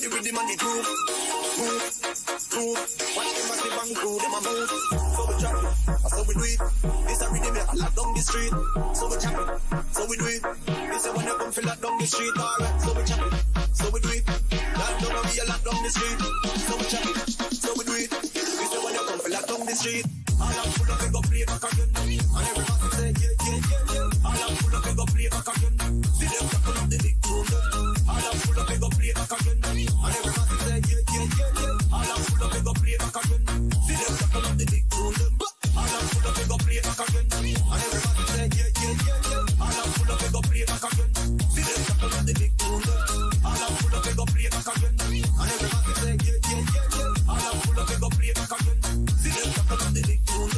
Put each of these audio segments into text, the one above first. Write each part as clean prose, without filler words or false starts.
the rhythm and the groove. Move, move. Watch them as they bang through, them a move. So we chop it, so we do it. This a rhythm, I lock down the street. So we chop it, so we do it. This a when you come feel lock down the street, alright. So we chop it, so we do it. Lock down and we a lock down the street. So we chop it, so we do it. This a when you come feel lock down the street. All I'm full of, we go play back again. And everybody say, yeah, yeah, yeah, yeah. All I'm full of, we go play back again. See them tackle up the big tune. All I'm full of, we go play back again. And everybody say, yeah, yeah, yeah, yeah. All I'm full of, we go play back again. See them tackle up the big tune. All I'm full of, we go play back again. And everybody say, yeah, yeah, yeah, yeah. All I'm full of, we go play back again. See them tackle up the big tune. All I'm full of, we go play back again. And everybody say, yeah, yeah, yeah, yeah. All I'm full of, we go play back again. See them tackle up the big tune.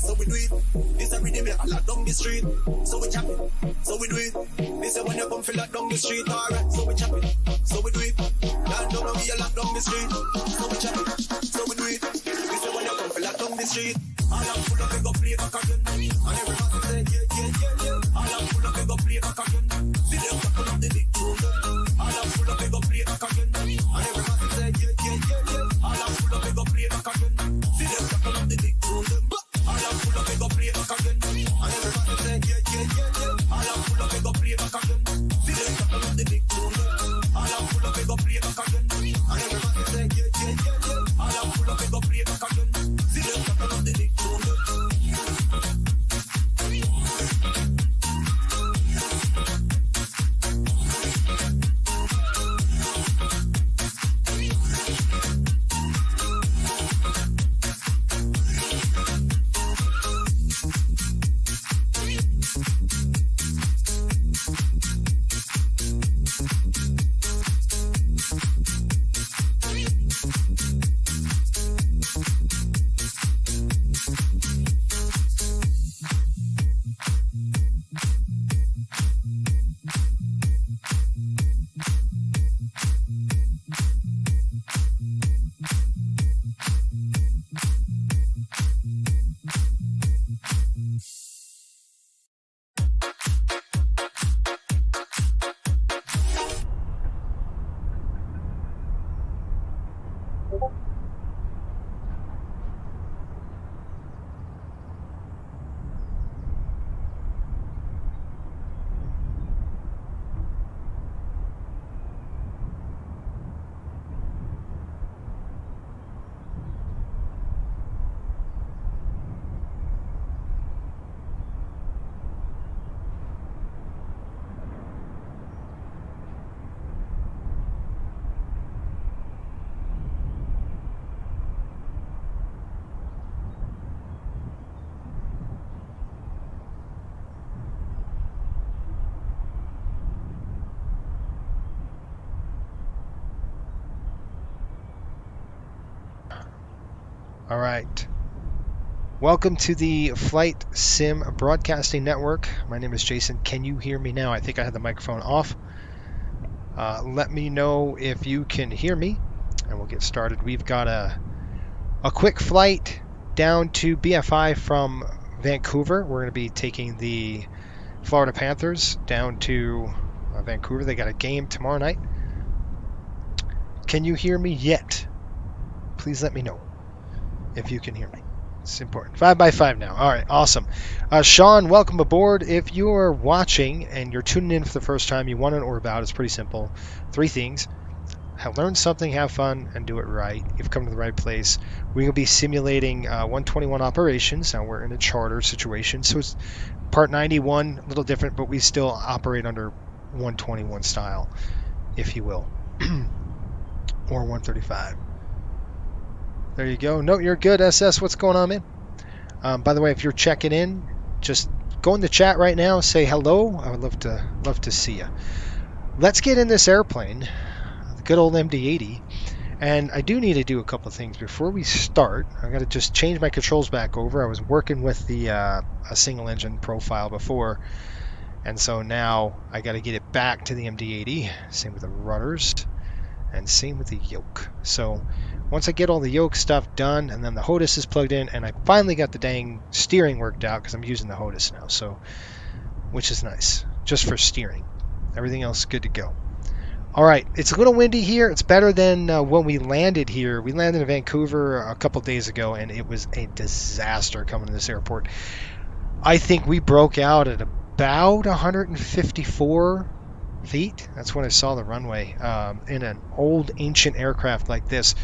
So we do it. This a rhythm, I lock down the street. So we chop it, so we do it. This a when you come feel lock down the street, alright. So we chop it, so we do it. Down down and we a lock down the street. So we chop it, so we do it. This a when you come feel lock down the street. All I'm full of, we go play back again. And everybody say, yeah, yeah, yeah, yeah. All I'm full of, we go play back again. See them tackle up the big tune. All I'm full of, we go play back again. And everybody say, yeah, yeah, yeah, yeah. All I'm full of, we go play back again. See them tackle up the big tune. All I'm full of, we go play back again. And everybody say, yeah, yeah, yeah, yeah. All I'm full of, we go play back again. See them tackle up the big tune. All I'm full of, we go play back again. And everybody say, yeah, yeah, yeah, yeah. All I'm full of, we go play back again. See them tackle up the big tune. All right. Welcome to the Flight Sim Broadcasting Network. My name is Jason. Can you hear me now? I think I had the microphone off. Let me know if you can hear me, and we'll get started. We've got a quick flight down to BFI from Vancouver. We're going to be taking the Florida Panthers down to Vancouver. They got a game tomorrow night. Can you hear me yet? Please let me know if you can hear me. It's important. 5x5 now. All right, awesome. Sean, welcome aboard. If you are watching and you're tuning in for the first time, you want to know what we're about. It's pretty simple. 3 things. Learn something, have fun, and do it right. You've come to the right place. We will be simulating 121 operations. Now, we're in a charter situation, so it's Part 91, a little different, but we still operate under 121 style, if you will, or 135. There you go. No, you're good, SS. What's going on, man? By the way, if you're checking in, just go in the chat right now. Say hello. I would love to see you. let's get in this airplane, the good old MD-80. And I do need to do a couple of things before we start. I got to just change my controls back over. I was working with the a single engine profile before, and so now I got to get it back to the MD-80. Same with the rudders, and same with the yoke. So once I get all the yoke stuff done, and then the HOTAS is plugged in, and I finally got the dang steering worked out because I'm using the HOTAS now, so which is nice, just for steering. Everything else is good to go. All right, it's a little windy here. It's better than when we landed here. We landed in Vancouver a couple days ago, and it was a disaster coming to this airport. I think we broke out at about 154 feet. That's when I saw the runway. In an old ancient aircraft like this,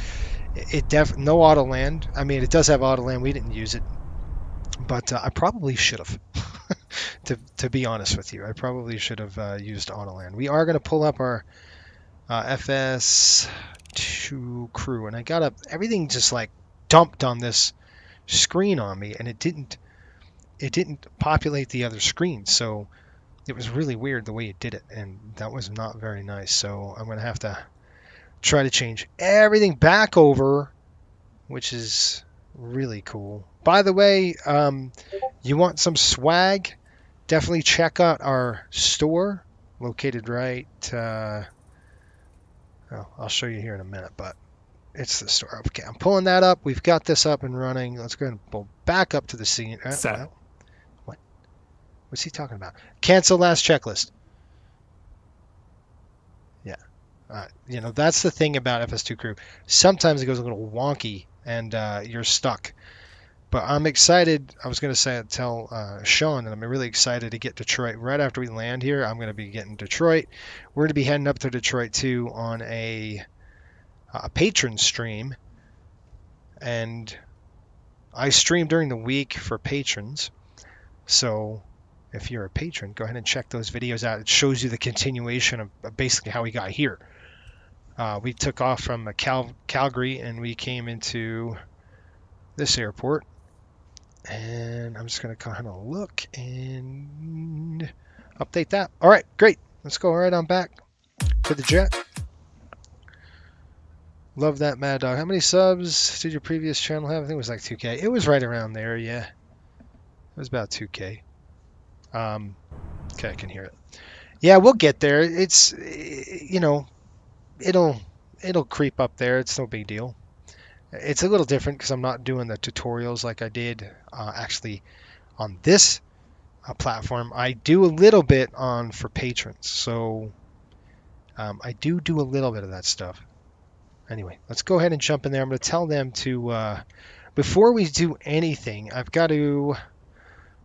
no auto land. I mean, it does have auto land. We didn't use it, but I probably should have. to be honest with you, I probably should have used auto land. We are going to pull up our FS2 crew, and I got everything just like dumped on this screen on me, and it didn't populate the other screen, so it was really weird the way it did it, and that was not very nice. So I'm gonna have to try to change everything back over, which is really cool. By the way, you want some swag, definitely check out our store located right I'll show you here in a minute, but it's the store. Okay, I'm pulling that up. We've got this up and running. Let's go ahead and pull back up to the scene. What? What's he talking about? Cancel last checklist. Yeah. That's the thing about FS2 Crew. Sometimes it goes a little wonky, and you're stuck. But I'm excited. I was going to tell Sean that I'm really excited to get Detroit. Right after we land here, I'm going to be getting Detroit. We're going to be heading up to Detroit, too, on a patron stream. And I stream during the week for patrons. So if you're a patron, go ahead and check those videos out. It shows you the continuation of basically how we got here. We took off from Calgary, and we came into this airport. And I'm just going to kind of look and update that. All right, great. Let's go right on back to the jet. Love that, Mad Dog. How many subs did your previous channel have? I think it was like 2K. It was right around there, yeah. It was about 2K. Okay, I can hear it. Yeah, we'll get there. It's, it'll creep up there. It's no big deal. It's a little different because I'm not doing the tutorials like I did actually on this platform. I do a little bit for patrons, so I do a little bit of that stuff. Anyway, let's go ahead and jump in there. I'm going to tell them to, before we do anything, I've got to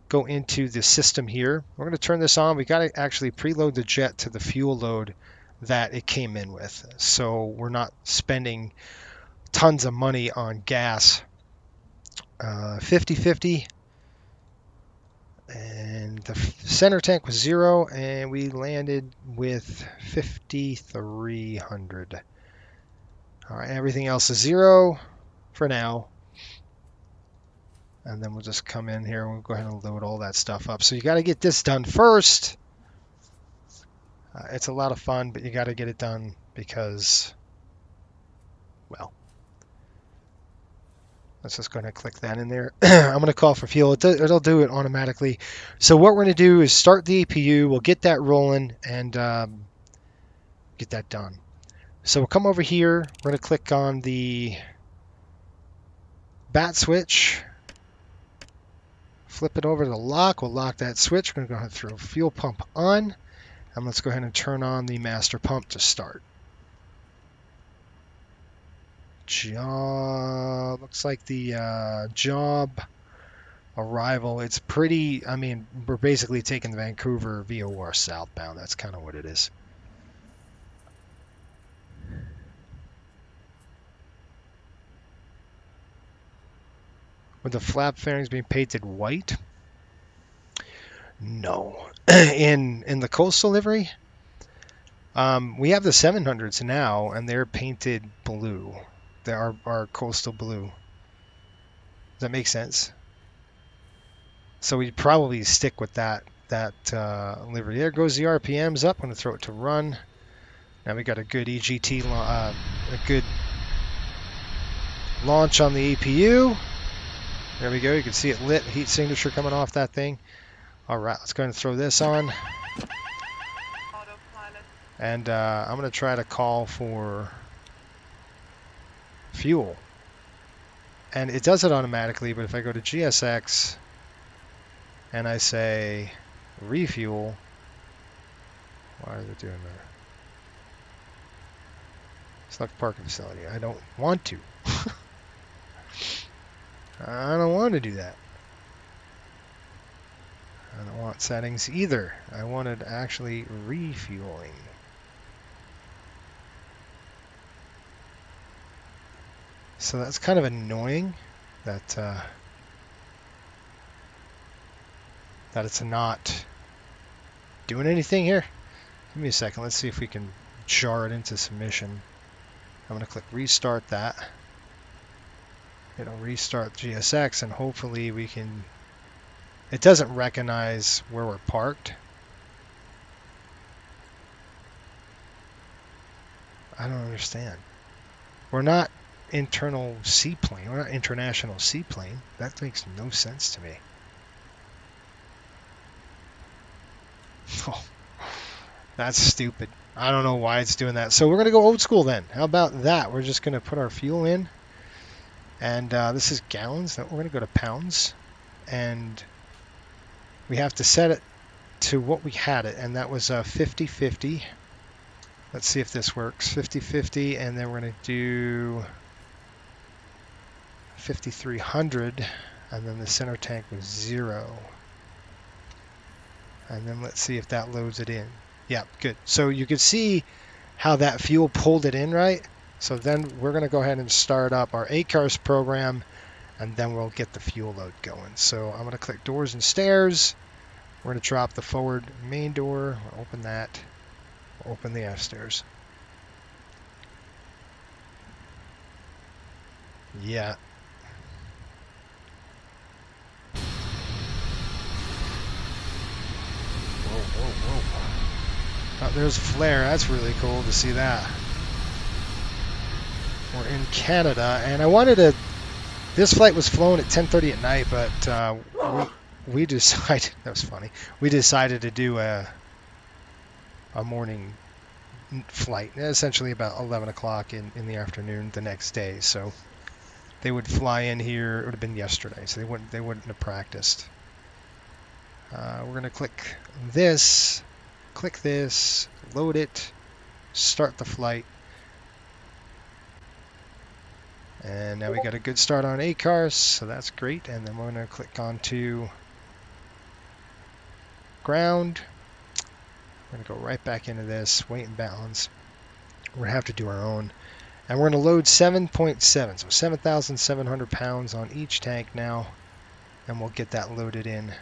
go into the system here. We're going to turn this on. We got to actually preload the jet to the fuel load that it came in with, so we're not spending tons of money on gas. 50-50, and the center tank was 0, and we landed with 5,300. All right, everything else is 0 for now, and then we'll just come in here and we'll go ahead and load all that stuff up. So you got to get this done first. It's a lot of fun, but you got to get it done because, well, let's just go ahead and click that in there. I'm going to call for fuel. It'll do it automatically. So what we're going to do is start the APU. We'll get that rolling and get that done. So we'll come over here. We're going to click on the bat switch. Flip it over to the lock. We'll lock that switch. We're going to go ahead and throw fuel pump on. And let's go ahead and turn on the master pump to start. Looks like the job arrival, it's pretty, I mean, we're basically taking the Vancouver VOR southbound. That's kind of what it is. With the flap fairings being painted white? No. In the coastal livery, we have the 700s now, and they're painted blue. They are coastal blue. Does that make sense? So we'd probably stick with that livery. There goes the RPMs up. I'm going to throw it to run. Now we got a good EGT, a good launch on the APU. There we go. You can see it lit, heat signature coming off that thing. All right, let's go ahead and throw this on. And I'm going to try to call for fuel. And it does it automatically, but if I go to GSX and I say refuel, why is it doing that? Select parking facility. I don't want to. I don't want to do that. I don't want settings either. I wanted actually refueling. So that's kind of annoying that that it's not doing anything here. Give me a second. Let's see if we can jar it into submission. I'm going to click restart that. It'll restart GSX, and hopefully we can... It doesn't recognize where we're parked. I don't understand. We're not internal seaplane. We're not international seaplane. That makes no sense to me. Oh, that's stupid. I don't know why it's doing that. So we're going to go old school then. How about that? We're just going to put our fuel in. And this is gallons. We're going to go to pounds. And we have to set it to what we had it. And that was 50-50. Let's see if this works. 50-50. And then we're going to do 5,300. And then the center tank was 0. And then let's see if that loads it in. Yeah, good. So you can see how that fuel pulled it in, right? So then we're going to go ahead and start up our ACARS program, and then we'll get the fuel load going. So I'm going to click doors and stairs. We're going to drop the forward main door. We'll open that. We'll open the F stairs. Yeah. Oh, there's a flare. That's really cool to see that. We're in Canada, and I wanted to... This flight was flown at 10:30 at night, but we decided... That was funny. We decided to do a morning flight, essentially about 11 o'clock in the afternoon the next day. So they would fly in here. It would have been yesterday, so they wouldn't have practiced. We're going to click this. Click this, load it, start the flight. And now we got a good start on ACARS, so that's great. And then we're going to click on to ground. We're going to go right back into this, weight and balance. We're going to have to do our own. And we're going to load 7.7, so 7,700 pounds on each tank now. And we'll get that loaded in.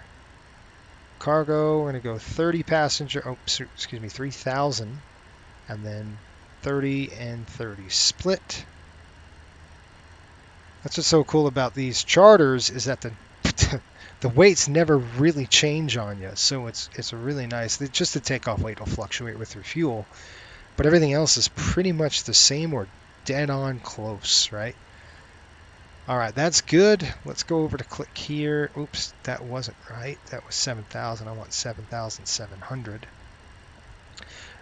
Cargo, we're going to go 30 passenger, oh, excuse me, 3,000, and then 30 and 30 split. That's what's so cool about these charters, is that the weights never really change on you, so it's a really nice, just the takeoff weight will fluctuate with your fuel, but everything else is pretty much the same or dead on close, right? All right, that's good. Let's go over to click here. Oops, that wasn't right. That was 7,000. I want 7,700.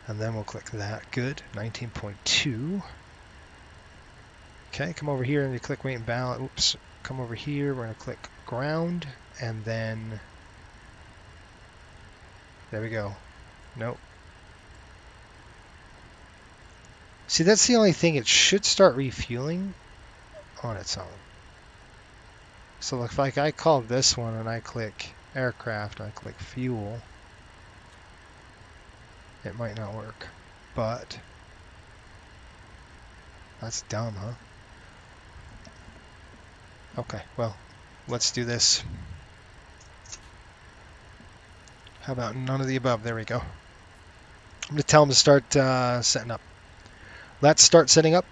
And then we'll click that. Good. 19.2. Okay, come over here and you click weight and balance. Oops, come over here. We're going to click ground. And then, there we go. Nope. See, that's the only thing. It should start refueling on its own. So if like I call this one and I click aircraft, I click fuel, it might not work, but that's dumb, huh? Okay, well, let's do this. How about none of the above? There we go. I'm going to tell them to start setting up. Let's start setting up.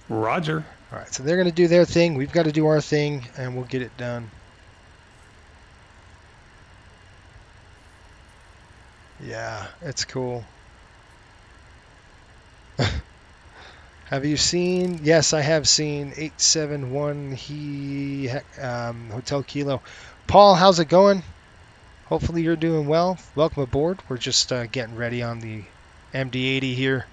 Roger. All right, so they're going to do their thing. We've got to do our thing, and we'll get it done. Yeah, it's cool. Have you seen? Yes, I have seen 871 Hotel Kilo. Paul, how's it going? Hopefully you're doing well. Welcome aboard. We're just getting ready on the MD-80 here.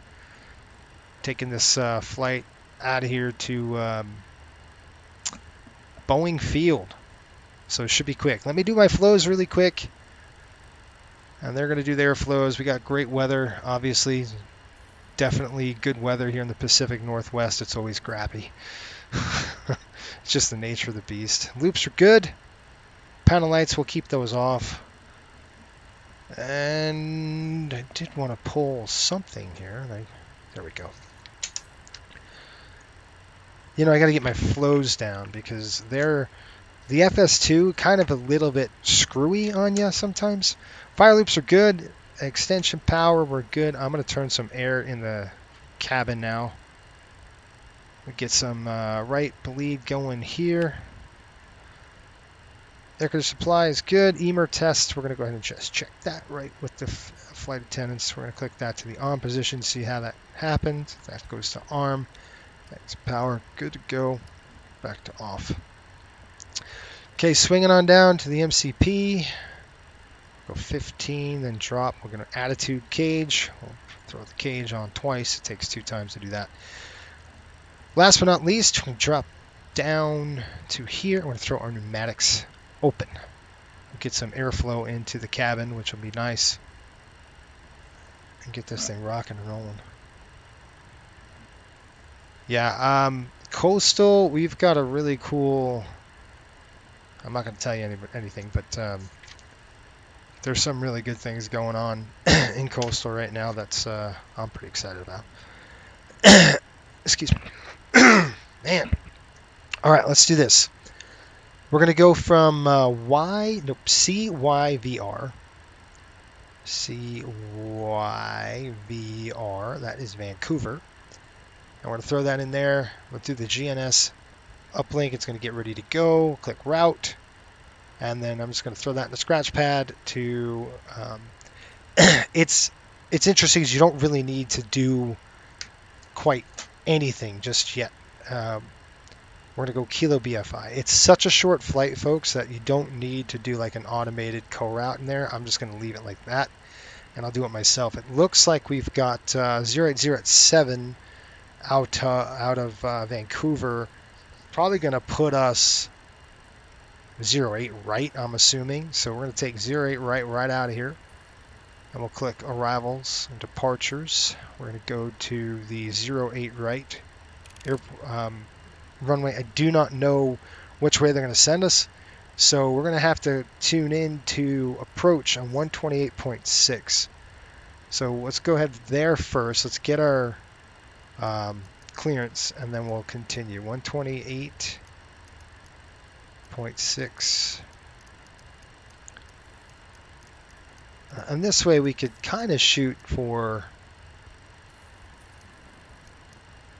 Taking this flight out of here to Boeing Field. So it should be quick. Let me do my flows really quick. And they're going to do their flows. We got great weather, obviously. Definitely good weather here in the Pacific Northwest. It's always crappy. It's just the nature of the beast. Loops are good. Panel lights, we'll keep those off. And I did want to pull something here. There we go. You know, I got to get my flows down because the FS2 kind of a little bit screwy on you sometimes. Fire loops are good. Extension power, we're good. I'm going to turn some air in the cabin now. We get some right bleed going here. Air conditioner supply is good. EMER test, we're going to go ahead and just check that right with the flight attendants. We're going to click that to the on position, see how that happens. That goes to arm. That's power, good to go. Back to off. Okay, swinging on down to the MCP. Go 15, then drop. We're going to attitude cage. We'll throw the cage on twice. It takes 2 times to do that. Last but not least, we'll drop down to here. We're going to throw our pneumatics open. We'll get some airflow into the cabin, which will be nice. And get this thing rocking and rolling. Yeah, coastal, we've got a really cool... I'm not going to tell you anything, but... there's some really good things going on in coastal right now that's I'm pretty excited about. Excuse me. Man. All right, let's do this. We're going to go from CYVR. CYVR, that is Vancouver. And we're going to throw that in there. We'll do the GNS uplink. It's going to get ready to go. Click route. And then I'm just going to throw that in the scratch pad to, it's interesting because you don't really need to do quite anything just yet. We're going to go Kilo BFI. It's such a short flight, folks, that you don't need to do like an automated co-route in there. I'm just going to leave it like that, and I'll do it myself. It looks like we've got 0807 out of Vancouver, probably going to put us 08 right, I'm assuming. So we're going to take 08 right out of here. And we'll click arrivals and departures. We're going to go to the 08 right runway. I do not know which way they're going to send us. So we're going to have to tune in to approach on 128.6. So let's go ahead there first. Let's get our clearance and then we'll continue. 128.6. And this way we could kind of shoot for...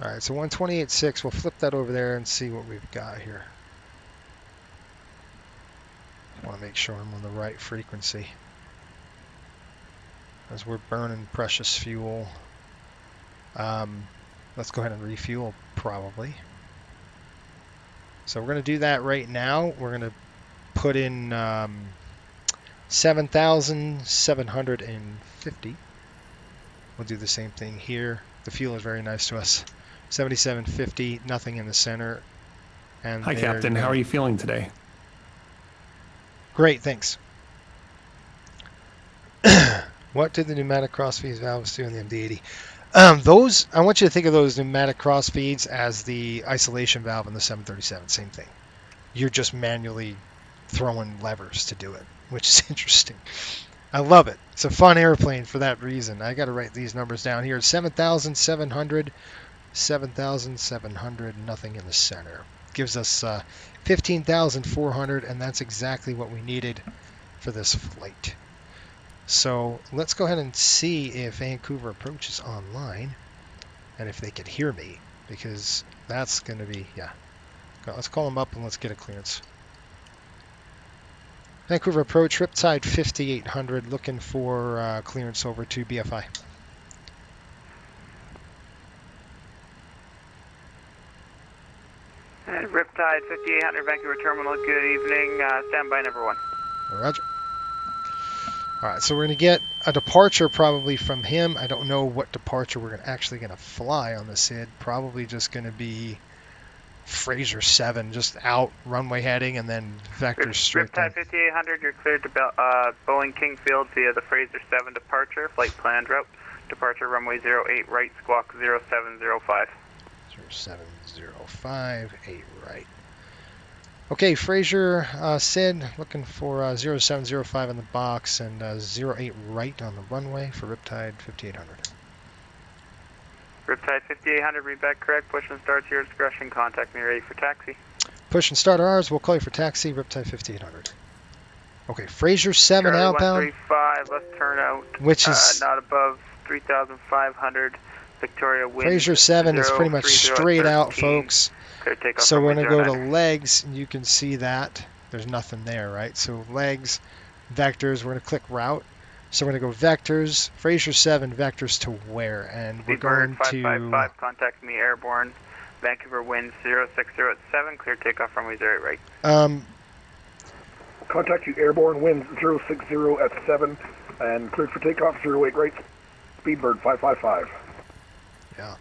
Alright, so 128.6, we'll flip that over there and see what we've got here. I want to make sure I'm on the right frequency, as we're burning precious fuel. Let's go ahead and refuel, probably. So we're going to do that right now. We're going to put in 7,750. We'll do the same thing here. The fuel is very nice to us. 7750, nothing in the center. And hi, Captain. How are you feeling today? Great, thanks. What did the pneumatic crossfeed valves do in the MD-80? Those, I want you to think of those pneumatic crossfeeds as the isolation valve in the 737. Same thing. You're just manually throwing levers to do it, which is interesting. I love it. It's a fun airplane for that reason. I got to write these numbers down here. 7,700, 7,700, nothing in the center. Gives us 15,400, and that's exactly what we needed for this flight. So let's go ahead and see if Vancouver Approach is online and if they can hear me, because that's going to be, yeah. Let's call them up and let's get a clearance. Vancouver Approach, Riptide 5800, looking for clearance over to BFI. And Riptide 5800 Vancouver Terminal, good evening. Stand by number 1. Roger. All right, so we're going to get a departure probably from him. I don't know what departure we're actually going to fly on the SID. Probably just going to be Fraser 7, just out, runway heading, and then vector straight Riptide 5800, you're cleared to Boeing Kingfield via the Fraser 7 departure, flight planned route. Departure runway 08 right, squawk 0705. 0705, 8 right. Okay, Fraser SID, looking for 0705 in the box and 08 right on the runway for Riptide 5800. Riptide 5800, read back correct. Push and start to your discretion. Contact me ready for taxi. Push and start ours. We'll call you for taxi, Riptide 5800. Okay, Fraser 7 Charlie outbound. 135, let's turn out. Which is not above 3,500. Victoria wind. Fraser 7 is pretty much straight out, folks. So we're going to go to legs, and you can see that. There's nothing there, right? So legs, vectors, we're going to click route. So we're going to go vectors, Fraser 7, vectors to where? And we're going to... 555, contact me airborne. Vancouver winds 0607, clear takeoff runway 08 right. Contact you airborne, winds 060 at 7, and cleared for takeoff 08 right, Speedbird 555. Yeah.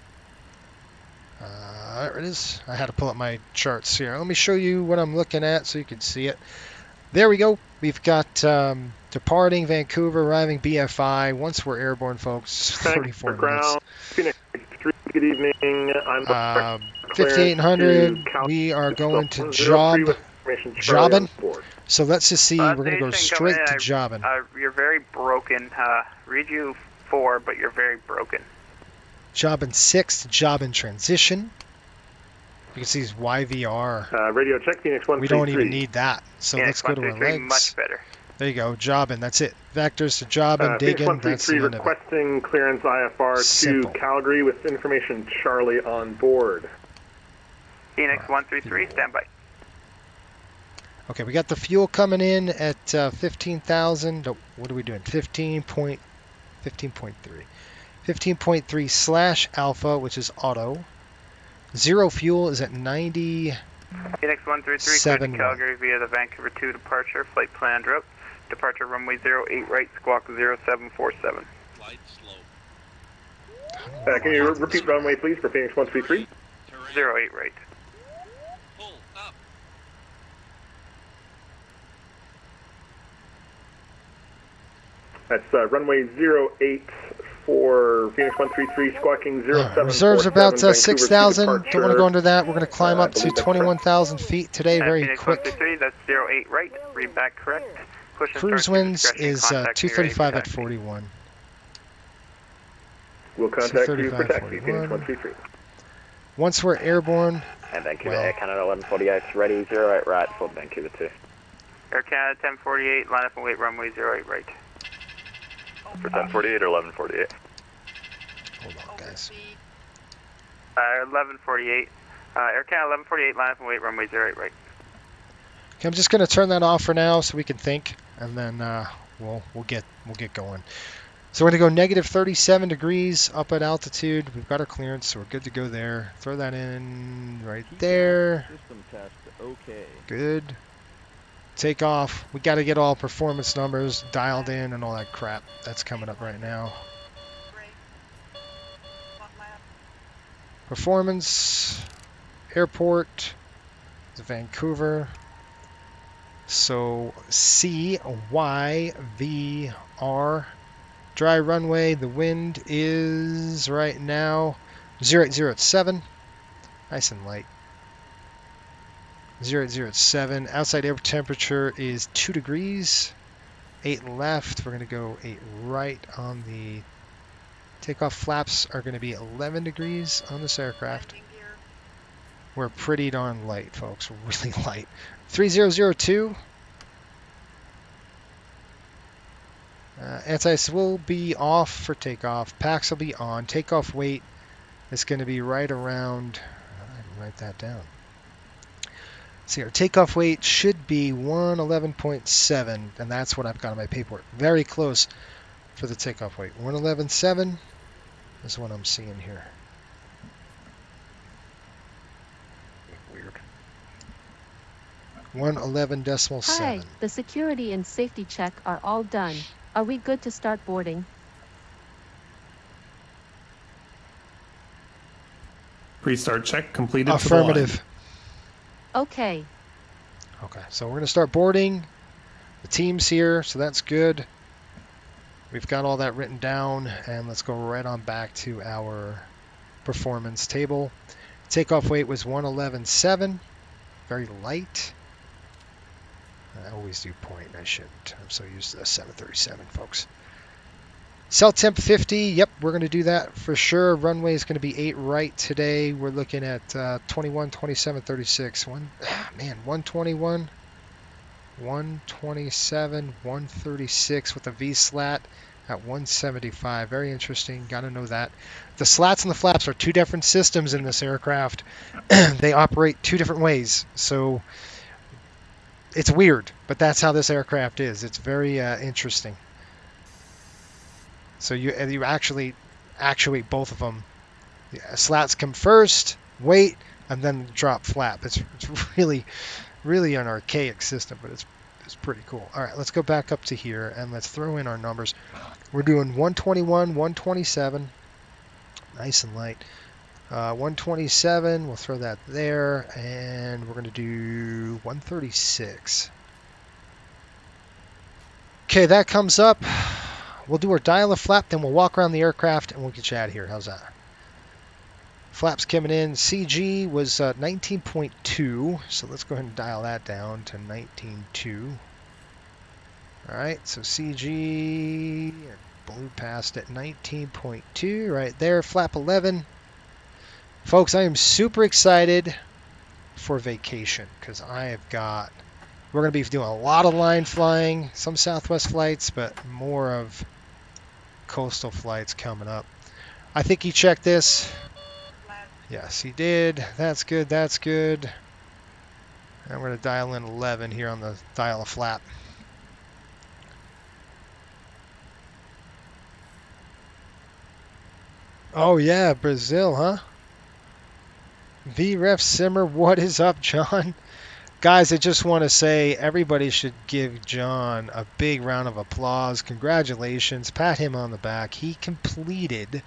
There it is. I had to pull up my charts here. Let me show you what I'm looking at so you can see it. There we go. We've got departing Vancouver, arriving BFI. Once we're airborne, folks, 34 minutes. Phoenix 3, good evening. I'm 5800. We are going to Jobbin. So let's just see. We're going to go straight to Jobbin. You're very broken. Read you 4, but you're very broken. Jobbin 6 to Jobbin transition. You can see these YVR. Radio check, Phoenix 133. We don't even need that. So let's go to our legs. Much better. There you go, Jobbin. That's it. Vectors to Jobbin, digging. That's the end of it. Requesting clearance IFR Simple. to Calgary with information Charlie on board. Phoenix 133, stand by. Okay, we got the fuel coming in at 15,000. What are we doing? 15.3. 15.3 slash alpha, which is auto. Zero fuel is at 90. Phoenix 133, clear to Calgary via the Vancouver 2 departure, flight planned route. Departure runway 08 right, squawk 0747. Flight slow. Can you repeat runway, please, for Phoenix 133? 08 right. Pull up. That's runway 08 for Phoenix 133, squawking 0747. Reserves about 6,000. Don't want to departure. go under that. We're going to climb up to 21,000 feet today very Phoenix quick. 133, that's 08 right, read back correct. Push and Cruise start to winds discretion. is Contact me ready for 235 at taxi. 41. We'll contact you for 235, taxi, 41. Phoenix 133. Once we're airborne, And Vancouver well, Air Canada 1148, ready 08 right for Vancouver 2. Air Canada 1048, line up and wait runway 08 right. For 1048 or 1148? hold on, guys. 1148. Air Canada 1148, line up and wait runway 08 right. Okay, I'm just going to turn that off for now so we can think, and then we'll get going. So we're going to go negative 37 degrees up at altitude. We've got our clearance, so we're good to go there. Throw that in right there. System test, okay. Good. Take off. We got to get all performance numbers dialed in and all that crap. That's coming up right now. Performance, airport, Vancouver. So C, Y, V, R. Dry runway, the wind is right now 080 at 7. Nice and light. 080 at 7. Outside air temperature is 2 degrees. 8 left. We're going to go 8 right on the takeoff. Flaps are going to be 11 degrees on this aircraft. We're pretty darn light, folks. Really light. 3002. Anti-ice will be off for takeoff. Packs will be on. Takeoff weight is going to be right around. I can write that down. See, our takeoff weight should be 111.7, and that's what I've got on my paperwork. Very close for the takeoff weight. 111.7 is what I'm seeing here. Weird. 111.7. Hi, the security and safety check are all done. Are we good to start boarding? Pre-start check completed. Affirmative. Okay. Okay, so we're going to start boarding. The team's here, so that's good. We've got all that written down, and let's go right on back to our performance table. Takeoff weight was 111.7, very light. I always do point, I shouldn't. I'm so used to the 737, folks. Cell temp 50, yep, we're going to do that for sure. Runway is going to be 8 right today. We're looking at 21, 27, 36. 121, 127, 136 with a V slat at 175. Very interesting, got to know that. The slats and the flaps are two different systems in this aircraft. They operate two different ways, so it's weird, but that's how this aircraft is. It's very interesting. So you actually actuate both of them. Yeah, slats come first, weight, and then drop flap. It's really an archaic system, but it's pretty cool. All right, let's go back up to here and let's throw in our numbers. We're doing 121, 127, nice and light. 127, we'll throw that there, and we're going to do 136. Okay, that comes up. We'll do our dial of flap, then we'll walk around the aircraft and we'll get you out of here. How's that? Flaps coming in. CG was 19.2, so let's go ahead and dial that down to 19.2. All right, so CG blew past at 19.2 right there. Flap 11. Folks, I am super excited for vacation because we're going to be doing a lot of line flying, some Southwest flights, but more of coastal flights coming up. I think he checked this. Yes, he did. That's good. That's good. And we're going to dial in 11 here on the dial of flap. Oh, yeah, Brazil, huh? VREF Simmer, what is up, John? Guys, I just want to say everybody should give John a big round of applause. Congratulations. Pat him on the back. He completed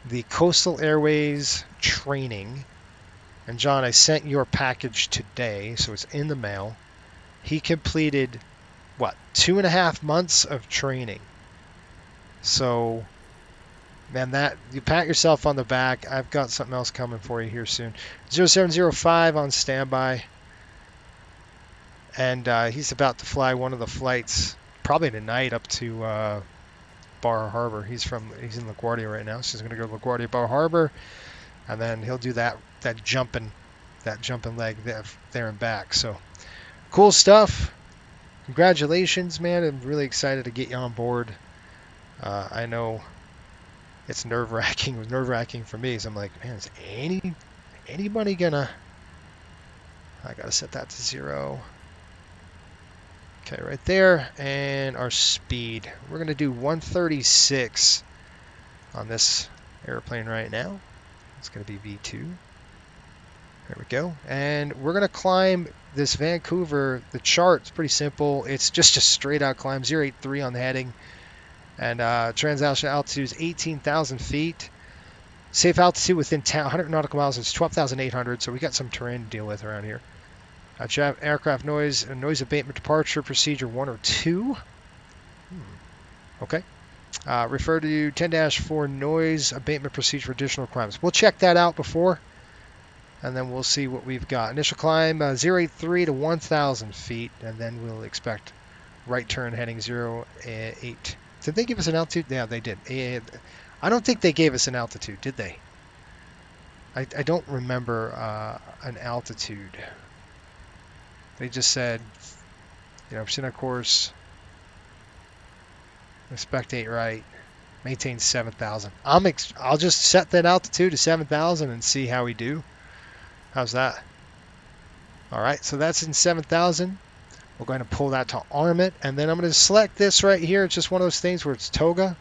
the Coastal Airways training. And John, I sent your package today, so it's in the mail. He completed, 2.5 months of training. So, man, you pat yourself on the back. I've got something else coming for you here soon. 0705 on standby. And he's about to fly one of the flights, probably tonight, up to Bar Harbor. He's in LaGuardia right now, so he's going to go to LaGuardia, Bar Harbor, and then he'll do that jumping leg there and back. So, cool stuff. Congratulations, man. I'm really excited to get you on board. I know it's nerve-wracking. It was nerve-wracking for me. So I'm like, man, is anybody gonna... I gotta set that to 0. Okay, right there. And our speed. We're gonna do 136 on this airplane right now. It's gonna be V2. There we go. And we're gonna climb this Vancouver. The chart's pretty simple. It's just a straight-out climb. 083 on the heading. And transaction altitude is 18,000 feet. Safe altitude within 100 nautical miles is 12,800, so we got some terrain to deal with around here. Aircraft noise abatement departure procedure 1 or 2. Okay. Refer to 10-4 noise abatement procedure for additional requirements. We'll check that out before, and then we'll see what we've got. Initial climb 083 to 1,000 feet, and then we'll expect right turn heading 08. Did they give us an altitude? Yeah, they did. I don't think they gave us an altitude, did they? I don't remember an altitude. They just said, proceed on course, expect 8 right, maintain 7,000. I'll just set that altitude to 7,000 and see how we do. How's that? All right, so that's in 7,000. We're going to pull that to arm it, and then I'm going to select this right here. It's just one of those things where it's toga,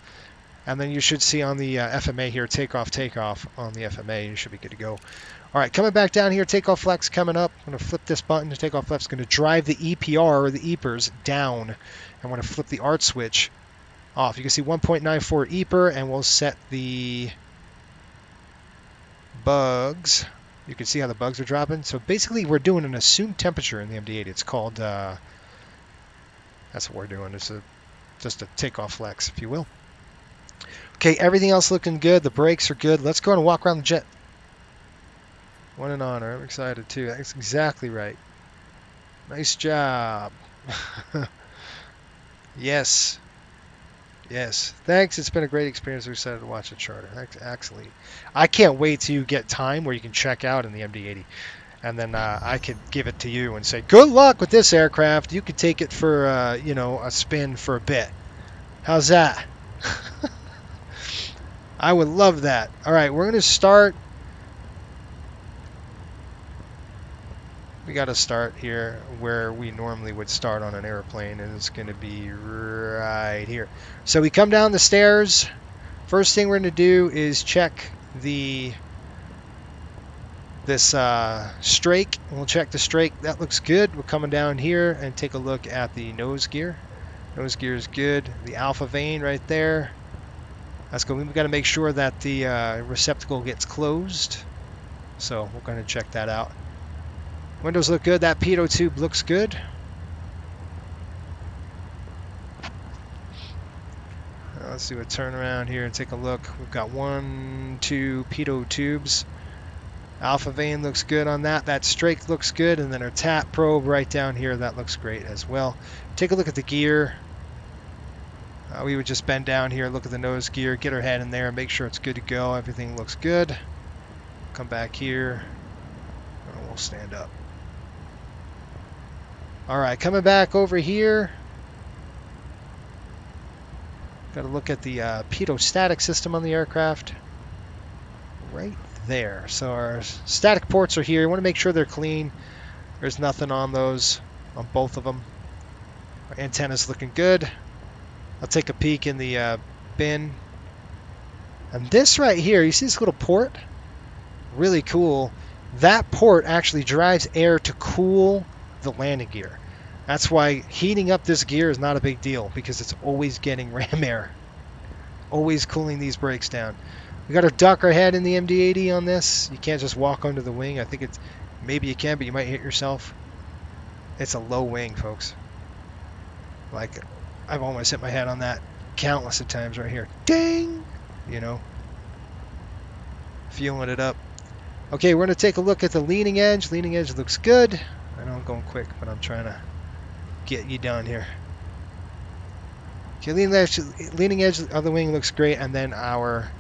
And then you should see on the FMA here, takeoff on the FMA. You should be good to go. All right, coming back down here, takeoff flex coming up. I'm going to flip this button. The takeoff flex is going to drive the EPR, or the EPRs, down. I'm going to flip the ART switch off. You can see 1.94 EPR, and we'll set the bugs. You can see how the bugs are dropping. So basically, we're doing an assumed temperature in the MD-80. It's called, that's what we're doing. It's just a takeoff flex, if you will. Okay, everything else looking good. The brakes are good. Let's go and walk around the jet. One in honor. I'm excited too. That's exactly right. Nice job. Yes. Yes. Thanks. It's been a great experience. We're excited to watch the charter. Excellent. I can't wait till you get time where you can check out in the MD-80. And then I could give it to you and say, good luck with this aircraft. You could take it for, a spin for a bit. How's that? I would love that. All right, we're going to start. We got to start here where we normally would start on an airplane, and it's going to be right here. So we come down the stairs. First thing we're going to do is check this strake. We'll check the strake. That looks good. We're coming down here and take a look at the nose gear. Nose gear is good. The alpha vane right there. That's good. We've got to make sure that the receptacle gets closed. So we're going to check that out. Windows look good. That pitot tube looks good. Let's do a turn around here and take a look. We've got 1, 2 pitot tubes. Alpha vane looks good on that. That strake looks good. And then our tap probe right down here, that looks great as well. Take a look at the gear. We would just bend down here, look at the nose gear, get our head in there, make sure it's good to go. Everything looks good. Come back here, and we'll stand up. All right, coming back over here. Got to look at the pitot-static system on the aircraft. Right there. So our static ports are here. You want to make sure they're clean. There's nothing on those, on both of them. Our antenna's looking good. I'll take a peek in the bin. And this right here, you see this little port? Really cool. That port actually drives air to cool the landing gear. That's why heating up this gear is not a big deal, because it's always getting ram air. Always cooling these brakes down. We got to duck our head in the MD-80 on this. You can't just walk under the wing. I think it's, maybe you can, but you might hit yourself. It's a low wing, folks. Like, I've almost hit my head on that countless of times right here. Ding! You know, feeling it up. Okay, we're going to take a look at the leading edge. Leading edge looks good. I know I'm going quick, but I'm trying to get you done here. Okay, leading edge of the wing looks great, and then our,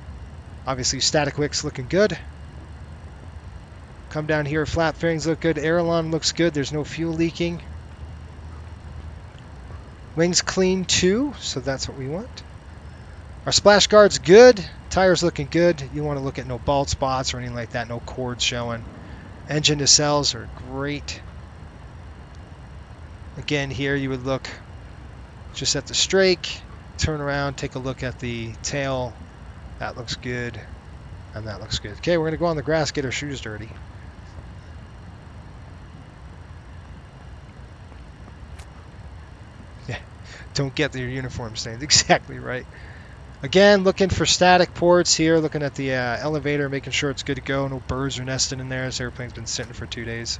obviously, static wicks looking good. Come down here, flap fairings look good. Aileron looks good. There's no fuel leaking. Wings clean too, so that's what we want. Our splash guard's good. Tires looking good. You want to look at no bald spots or anything like that. No cords showing. Engine nacelles are great. Again, here you would look just at the strake. Turn around, take a look at the tail. That looks good. And that looks good. Okay, we're going to go on the grass, get our shoes dirty. Don't get your uniform stained. Exactly right. Again, looking for static ports here, looking at the elevator, making sure it's good to go. No birds are nesting in there. This airplane's been sitting for 2 days.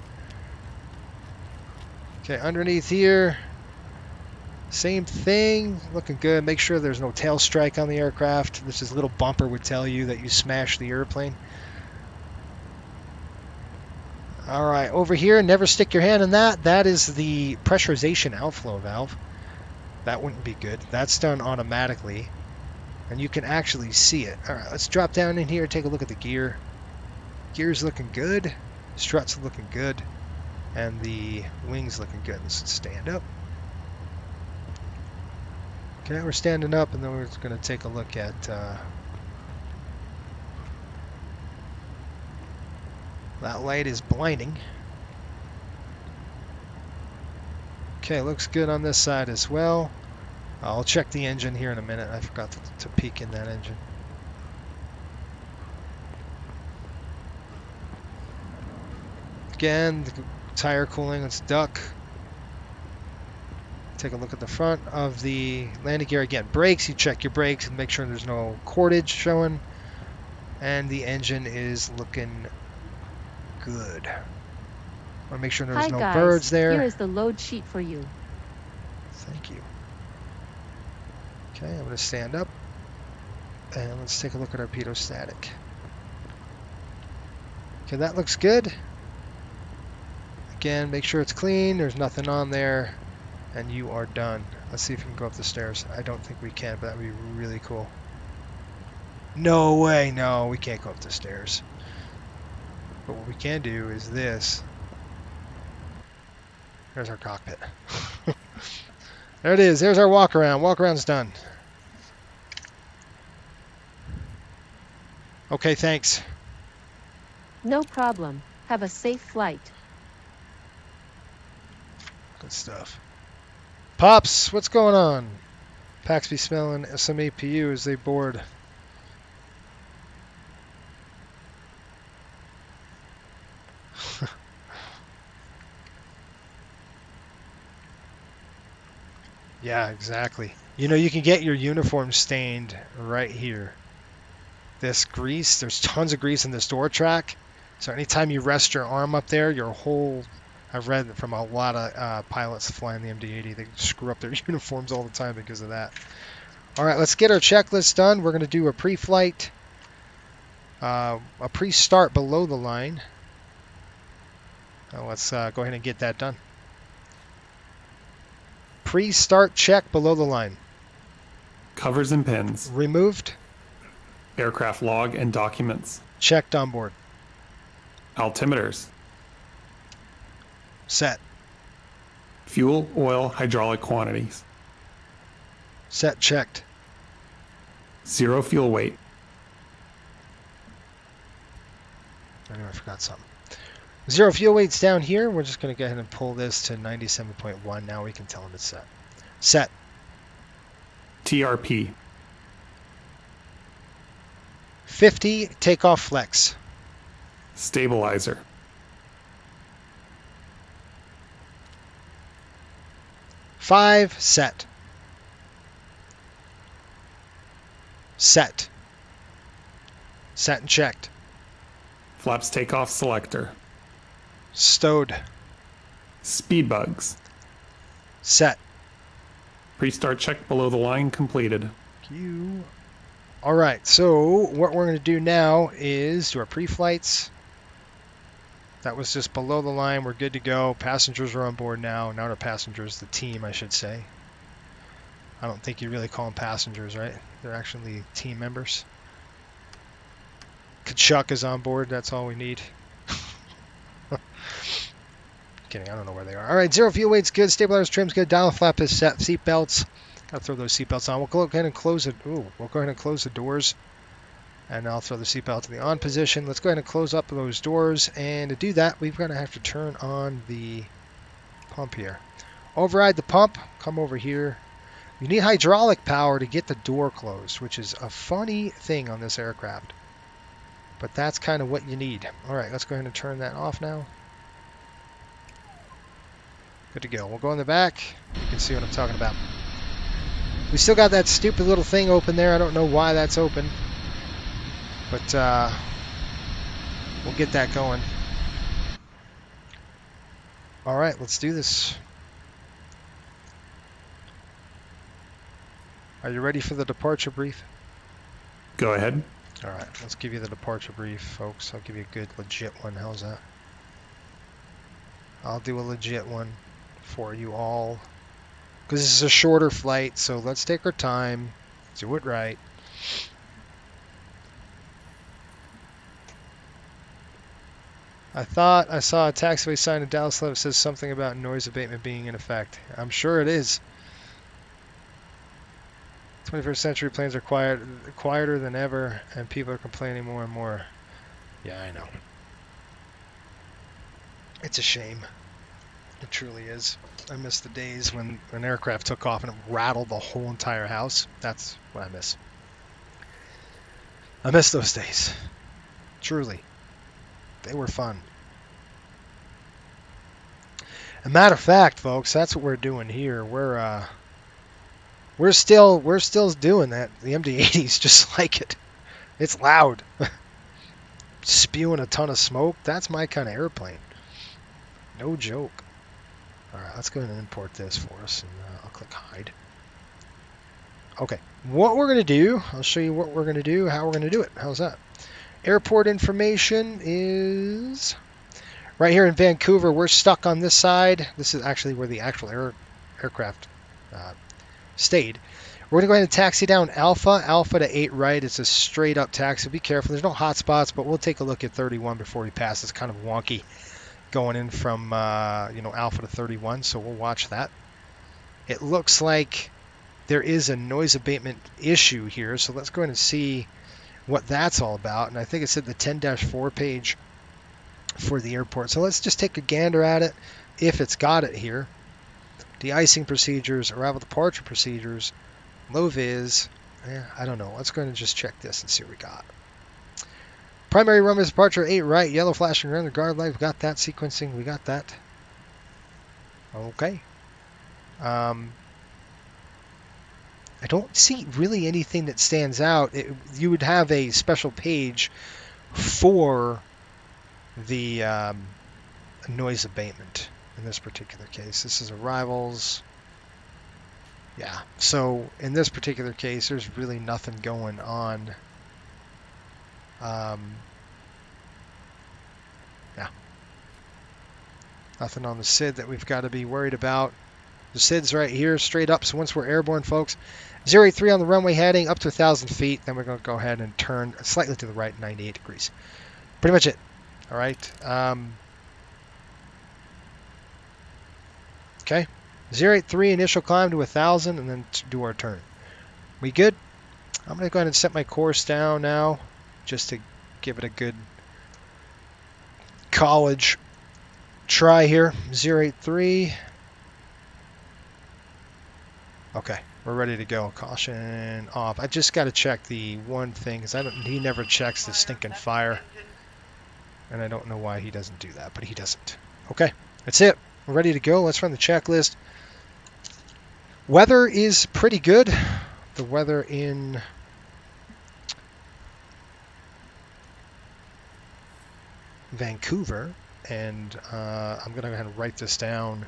Okay, underneath here, same thing, looking good. Make sure there's no tail strike on the aircraft. This is a little bumper would tell you that you smashed the airplane. All right, over here, never stick your hand in that. That is the pressurization outflow valve. That wouldn't be good. That's done automatically, and you can actually see it. All right, let's drop down in here, take a look at the gear. Gear's looking good. Struts looking good. And the wings looking good. Let's stand up. Okay, we're standing up, and then we're going to take a look at that light is blinding. Okay, looks good on this side as well. I'll check the engine here in a minute. I forgot to peek in that engine. Again, the tire cooling, let's duck. Take a look at the front of the landing gear. Again, brakes, you check your brakes and make sure there's no cordage showing. And the engine is looking good. Want to make sure there's no birds there. Here is the load sheet for you. Thank you. Okay, I'm going to stand up. And let's take a look at our pitot-static. Okay, that looks good. Again, make sure it's clean. There's nothing on there. And you are done. Let's see if we can go up the stairs. I don't think we can, but that would be really cool. No way. No, we can't go up the stairs. But what we can do is this. There's our cockpit. There it is. There's our walk around. Walk around's done. Okay, thanks. No problem. Have a safe flight. Good stuff. Pops, what's going on? Paxby smelling some APU as they board. Yeah, exactly. You know, you can get your uniform stained right here. This grease, there's tons of grease in this door track. So anytime you rest your arm up there, your whole... I've read from a lot of pilots flying the MD-80. They screw up their uniforms all the time because of that. All right, let's get our checklist done. We're going to do a pre-flight, a pre-start below the line. Let's go ahead and get that done. Pre-start check below the line. Covers and pins. Removed. Aircraft log and documents. Checked on board. Altimeters. Set. Fuel, oil, hydraulic quantities. Set, checked. Zero fuel weight. I knew I forgot something. Zero fuel weight's down here. We're just going to go ahead and pull this to 97.1. Now we can tell them it's set. Set. TRP. 50, takeoff flex. Stabilizer. Five, set. Set. Set and checked. Flaps takeoff selector. Stowed. Speed bugs. Set. Pre-start check below the line completed. You. All right, so what we're going to do now is do our pre-flights. That was just below the line. We're good to go. Passengers are on board now. Not our passengers, the team, I should say. I don't think you really call them passengers, right? They're actually team members. Kachuk is on board. That's all we need. Kidding, I don't know where they are. All right, zero fuel weight's good. Stabilizers, trim's good. Dial flap is set. Seat belts. Got to throw those seat belts on. We'll go ahead and close it. Ooh, we'll go ahead and close the doors. And I'll throw the seatbelt to the on position. Let's go ahead and close up those doors. And to do that, we're going to have to turn on the pump here. Override the pump. Come over here. You need hydraulic power to get the door closed, which is a funny thing on this aircraft. But that's kind of what you need. All right, let's go ahead and turn that off now. Good to go. We'll go in the back. You can see what I'm talking about. We still got that stupid little thing open there. I don't know why that's open. But we'll get that going. All right, let's do this. Are you ready for the departure brief? Go ahead. All right, let's give you the departure brief, folks. I'll give you a good, legit one. How's that? I'll do a legit one for you all. Because this is a shorter flight, so let's take our time. Do it right. I thought I saw a taxiway sign in Dallas that says something about noise abatement being in effect. I'm sure it is. 21st century planes are quieter than ever, and people are complaining more and more. Yeah, I know. It's a shame. It truly is. I miss the days when an aircraft took off and it rattled the whole entire house. That's what I miss. I miss those days. Truly. They were fun. A matter of fact, folks, that's what we're doing here. We're still doing that. The MD-80's just like it. It's loud. Spewing a ton of smoke. That's my kind of airplane. No joke. All right, let's go ahead and import this for us, and I'll click hide. Okay, what we're going to do, I'll show you what we're going to do, how we're going to do it. How's that? Airport information is right here in Vancouver. We're stuck on this side. This is actually where the actual aircraft stayed. We're going to go ahead and taxi down Alpha to 8 right. It's a straight up taxi. Be careful. There's no hot spots, but we'll take a look at 31 before we pass. It's kind of wonky going in from Alpha to 31, so we'll watch that. It looks like there is a noise abatement issue here, so let's go ahead and see what that's all about. And I think it's at the 10-4 page for the airport. So let's just take a gander at it if it's got it here. De-icing procedures, arrival departure procedures, low vis. I don't know. Let's go ahead and just check this and see what we got. Primary runway departure 8 right, yellow flashing around the guard light. We got that sequencing. We got that. Okay. I don't see really anything that stands out. You would have a special page for the noise abatement in this particular case. This is arrivals. Yeah, so in this particular case, there's really nothing going on. Yeah. Nothing on the SID that we've got to be worried about. The SID's right here, straight up. So once we're airborne, folks, 083 on the runway heading up to 1,000 feet. Then we're going to go ahead and turn slightly to the right, 98 degrees. Pretty much it. All right. Okay. 083 initial climb to 1,000 and then do our turn. We good? I'm going to go ahead and set my course down now just to give it a good college try here. 083. Okay, we're ready to go. Caution off. I just got to check the one thing because he never checks the stinking fire. And I don't know why he doesn't do that, but he doesn't. Okay, that's it. We're ready to go. Let's run the checklist. Weather is pretty good. The weather in Vancouver, and I'm going to go ahead and write this down.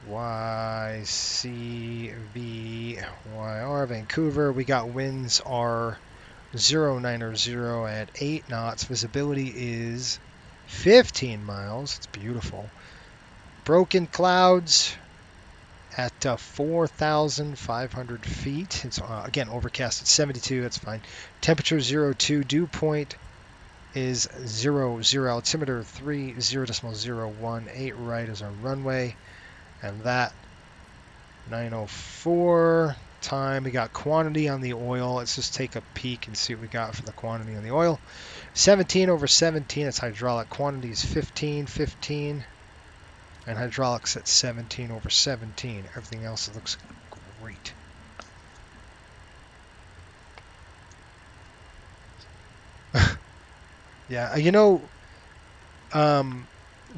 YCVYR Vancouver. We got winds are 090 at 8 knots. Visibility is 15 miles. It's beautiful. Broken clouds at 4,500 feet. It's again overcast at 72. That's fine. Temperature 02. Dew point is 00. Altimeter 30.018 right is our runway. And that 9:04 time. We got quantity on the oil. Let's just take a peek and see what we got for the quantity on the oil. 17/17. It's hydraulic. Quantity is 15. And hydraulics at 17/17. Everything else looks great. Yeah,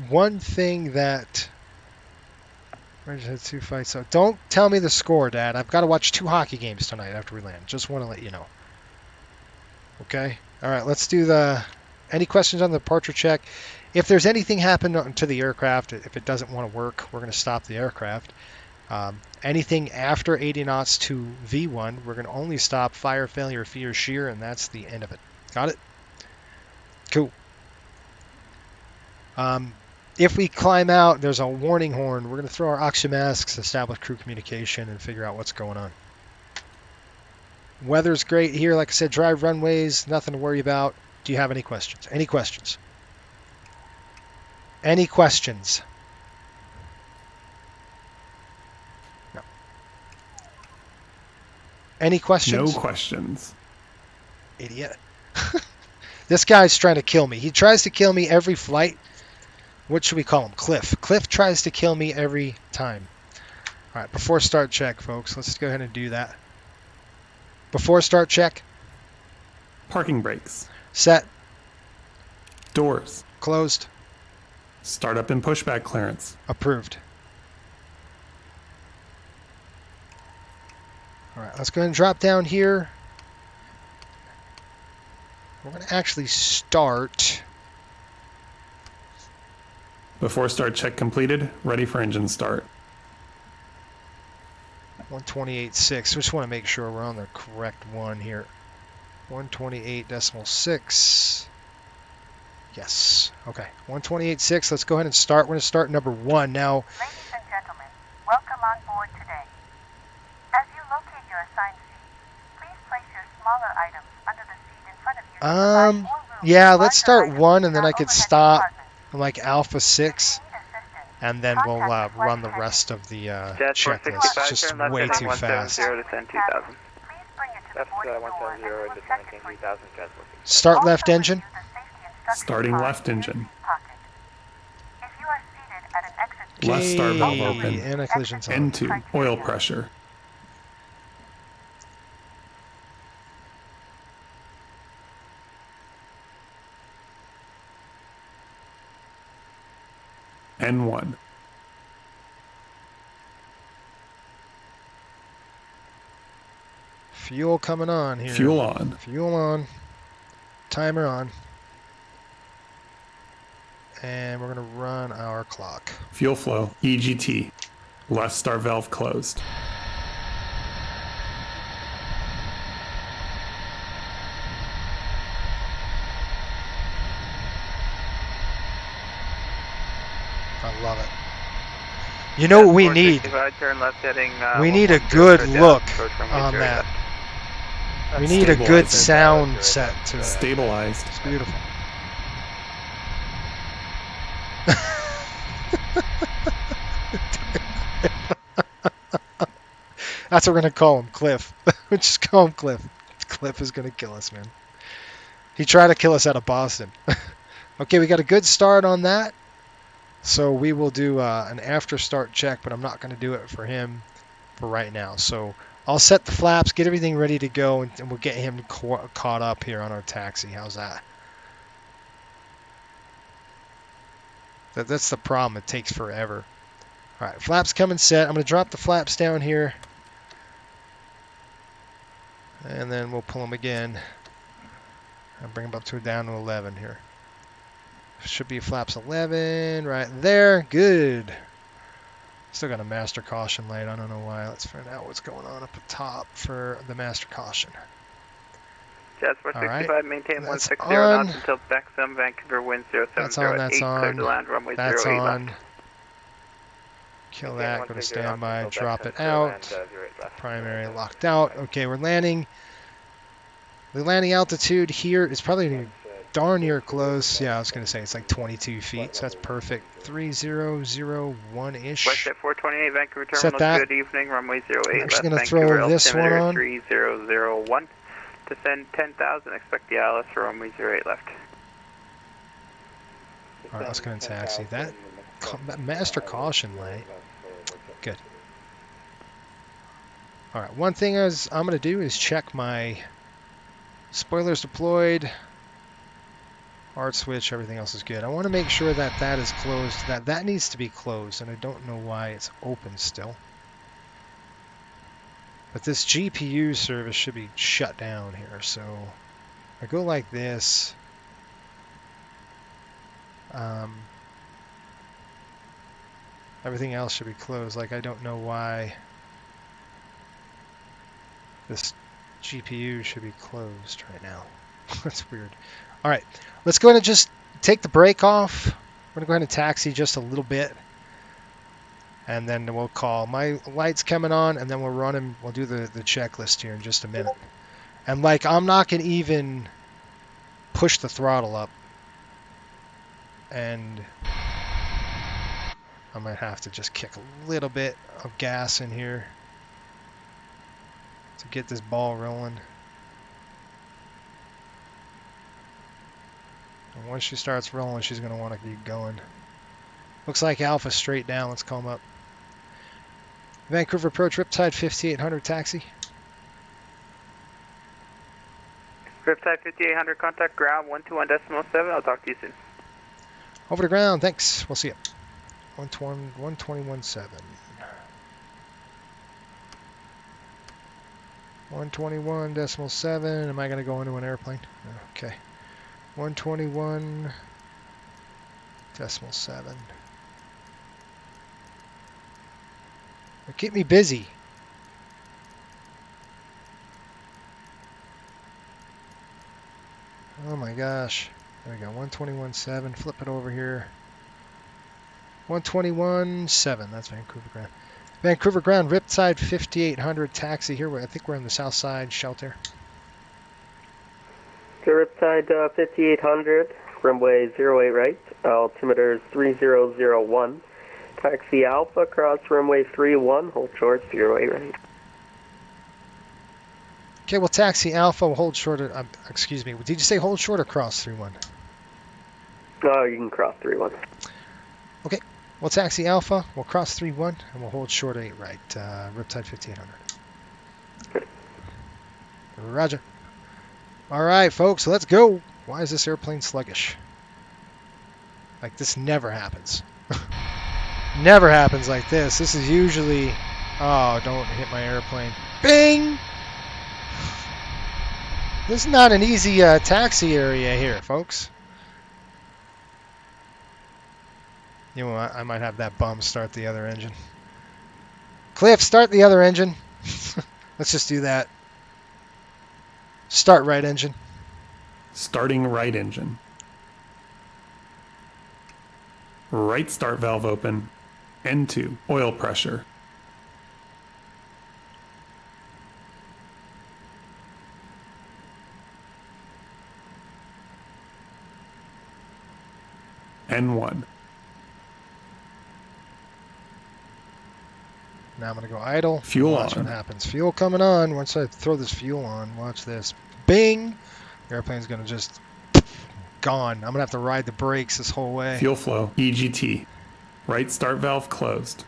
one thing that Rangers had 2 fights. So don't tell me the score, Dad. I've got to watch 2 hockey games tonight after we land. Just want to let you know. Okay? All right, let's do any questions on the departure check? If there's anything happen to the aircraft, if it doesn't want to work, we're going to stop the aircraft. Anything after 80 knots to V1, we're going to only stop fire, failure, fear, shear, and that's the end of it. Got it? Cool. If we climb out, there's a warning horn. We're going to throw our oxygen masks, establish crew communication, and figure out what's going on. Weather's great here. Like I said, dry runways, nothing to worry about. Do you have any questions? Any questions? Any questions? No. Any questions? No questions. Idiot. This guy's trying to kill me. He tries to kill me every flight what should we call him? Cliff. Cliff tries to kill me every time. All right, before start check, folks. Let's go ahead and do that. Before start check. Parking brakes. Set. Doors. Closed. Startup and pushback clearance. Approved. All right, let's go ahead and drop down here. We're going to actually start. Before start check completed, ready for engine start. 128.6. Just want to make sure we're on the correct one here. 128.6. Yes. Okay. 128.6. Let's go ahead and start. We're going to start number 1 now. Ladies and gentlemen, welcome on board today. As you locate your assigned seat, please place your smaller items under the seat in front of you. Yeah, let's start 1 and then I could stop like Alpha 6 and then we'll run the rest of the checklist. It's just way too fast. Start left engine. Starting left engine. If you are seated at an exit Left star valve open. Anti-collision's on. N2, oil pressure. N1. Fuel coming on here. Fuel on. Fuel on. Timer on. And we're going to run our clock. Fuel flow, EGT. Left star valve closed. I love it. You know what we need? Turn left heading, We need a good look on that. We need a good sound set to it. Stabilized. It's beautiful. That's what we're going to call him, Cliff. We'll just call him Cliff. Cliff is going to kill us, man. He tried to kill us out of Boston. Okay, we got a good start on that. So we will do an after start check, but I'm not going to do it for him for right now. So I'll set the flaps, get everything ready to go, and we'll get him caught up here on our taxi. How's that? That's the problem. It takes forever. All right, flaps coming set. I'm going to drop the flaps down here. And then we'll pull them again. And bring them up to down to 11 here. Should be flaps 11 right there. Good. Still got a master caution light. I don't know why. Let's find out what's going on up the top for the master caution. Jets 465, right. maintain That's 160 on. knots until Bexham, Vancouver, wind 070 That's on, that's on. clear to land, runway That's 08 on. left. Kill that, go to standby, drop it out. Primary locked out. Okay, we're landing. The landing altitude here is probably darn near close. Yeah, I was going to say it's like 22 feet, so that's perfect. 3001-ish. West at 428, Vancouver Terminal. Set that. Good evening, runway 08 I'm left. just going to Vancouver, throw this one on. 3001. Descend 10,000, expect the ILS for runway 08 left. All right, let's go and taxi. That master caution light. Good. All right, one thing I'm going to do is check my spoilers deployed, arc switch, everything else is good. I want to make sure that that is closed. That needs to be closed, and I don't know why it's open still. But this GPU service should be shut down here. So I go like this. Everything else should be closed. Like, I don't know why this GPU should be closed right now. That's weird. All right, let's go ahead and just take the brake off. We're going to go ahead and taxi just a little bit. And then we'll call. My light's coming on, and then we'll run him. We'll do the checklist here in just a minute. And, like, I'm not going to even push the throttle up. And I might have to just kick a little bit of gas in here to get this ball rolling. And once she starts rolling, she's going to want to keep going. Looks like Alpha straight down. Let's call him up. Vancouver Approach, Riptide 5800, taxi. Riptide 5800, contact ground 121.7. I'll talk to you soon. Over to ground, thanks. We'll see you. 121.7. 121.7. Am I going to go into an airplane? No. Okay. 121.7. Keep me busy. Oh my gosh. There we go. 121.7. Flip it over here. 121.7. That's Vancouver ground. Vancouver ground, Riptide 5800, taxi here. I think we're on the south side shelter. Riptide 5800, runway 08 right, altimeter is 3001. Taxi Alpha, cross runway 31, hold short 08 right. Okay, well, taxi Alpha, we'll hold short. Excuse me, did you say hold short or cross 31? No, you can cross 31. Okay, well, taxi Alpha, we'll cross 31 and we'll hold short 8 right, Riptide 5800. Roger. All right, folks, let's go. Why is this airplane sluggish? Like, this never happens. Never happens like this. This is usually... Oh, don't hit my airplane. Bing! This is not an easy taxi area here, folks. You know what? I might have that bum start the other engine. Cliff, start the other engine. Let's just do that. Start right engine. Starting right engine. Right start valve open. N2, oil pressure. N1. Now I'm going to go idle. Fuel Watch on. what happens. Fuel coming on. Once I throw this fuel on, watch this. Bing! The airplane's going to just... gone. I'm going to have to ride the brakes this whole way. Fuel flow, EGT. Right start valve closed.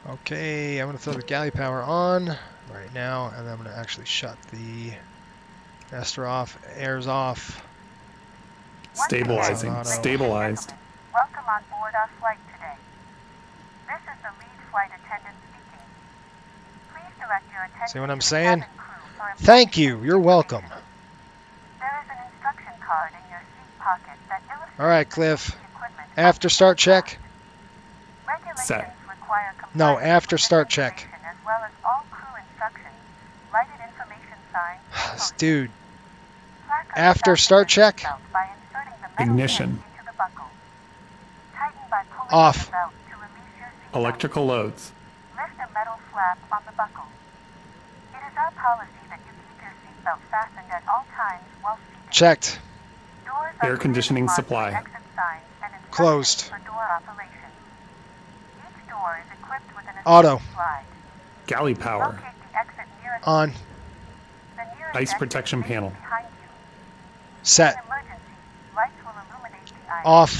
Okay, I'm going to throw the galley power on right now, and then I'm going to actually shut the ester off, air's off. Stabilizing, Auto. stabilized. Welcome on board our flight today. This is the lead flight attendant speaking. Please direct your attention See what I'm to the saying? cabin crew for Thank you. You're welcome. There is an instruction card in your seat pocket that illustrates All right, the Cliff. safety equipment After start check. Regulations Set. require No, compliance after with this start check. information As well as all crew instructions, lighted information signs, and posters. Dude, Slack on after the start fasten check. belt by inserting the metal Ignition. pin into the buckle. Tighten by pulling Off. on the belt to release your seatbelt. Electrical loads. Lift a metal flap on the buckle. It is our policy that you keep your seatbelt fastened at all times while seated. Checked. Doors Air are conditioning clearly marked supply. with exit signs and instructions Closed. for door operation. Each door is equipped with an Auto. assist slide. Galley power. Locate the exit nearest On. the nearest Ice exit protection is panel. behind you. Set. In emergency, lights will illuminate the aisle. Off.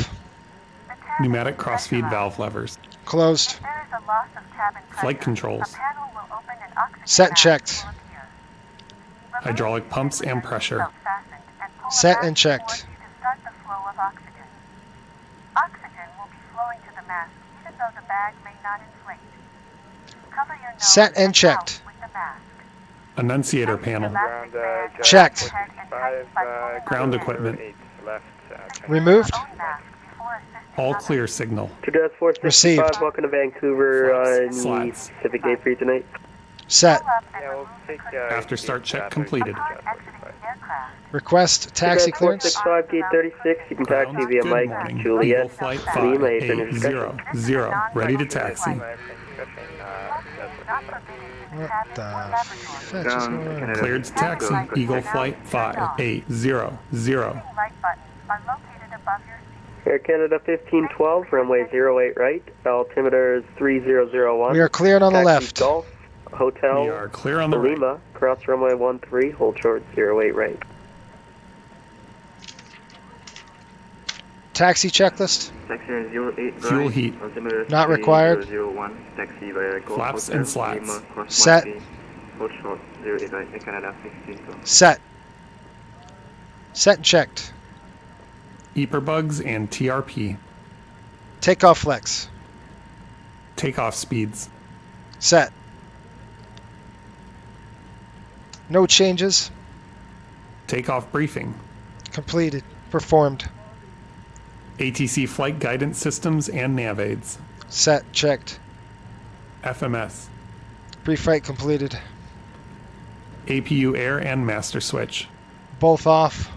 The tab Pneumatic is crossfeed pressurized. valve levers. Closed. If there is a loss of cabin pressure, Flight controls. a panel will open and oxygen Set and mask checked. will appear. Remain Hydraulic seated pumps with and your pressure. seatbelt fastened and pull a Set mask and checked. towards you to start the flow of oxygen. Oxygen will be flowing to the mask even though the bag may not inflate. Cover your nose Set and mouth checked. with the mask. Annunciator panel. Elastic band Checked. overhead and tighten by pulling on Ground the pin. equipment. Removed. Own mask before assisting All others. clear signal. To Desk 465, Received. welcome to Vancouver in the Slots. Pacific Gate for you tonight. Set. Pull up and remove the cushion. After start check completed. Upon exiting the aircraft, Request taxi Desk clearance. 465, Gate 36, you can taxi Ground, via good Mike, morning. Eagle Juliet, flight Lima, for 580, ready to taxi. not permitted in the What cabin the or laboratory. fetch is going on? Cleared to taxi. Eagle flight 580. Using right buttons are located above your seat. Air Canada 1512, runway 08 right, altimeter is 3001. We are cleared on the Taxi left. Golf, Hotel We are clear on the right. Lima, cross runway 13, hold short 08 right. Taxi checklist. Taxi 08 Fuel right. heat. Altimeter Not required. 3001. Taxi via Golf Flaps Hotel, and slats. Lima, cross Set. Marquee, hold short 08 right, Air Canada 16 to. Set. Set and checked. Eperbugs and TRP. Takeoff flex. Takeoff speeds. Set. No changes. Takeoff briefing. Completed. Performed. ATC flight guidance systems and nav aids. Set. Checked. FMS. Pre-flight completed. APU air and master switch. Both off.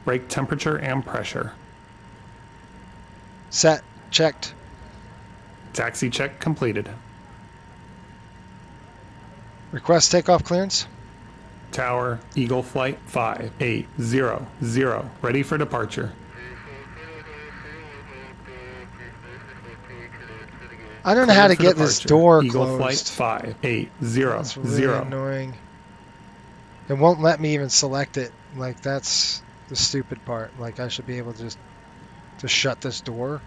Brake temperature and pressure. Set. Checked. Taxi check completed. Request takeoff clearance. Tower, Eagle Flight 5800. Ready for departure. I don't know how to Cleared get for this departure. door Eagle closed. Flight 5800. That's really annoying. It won't let me even select it. Like, that's the stupid part. Like, I should be able to just shut this door.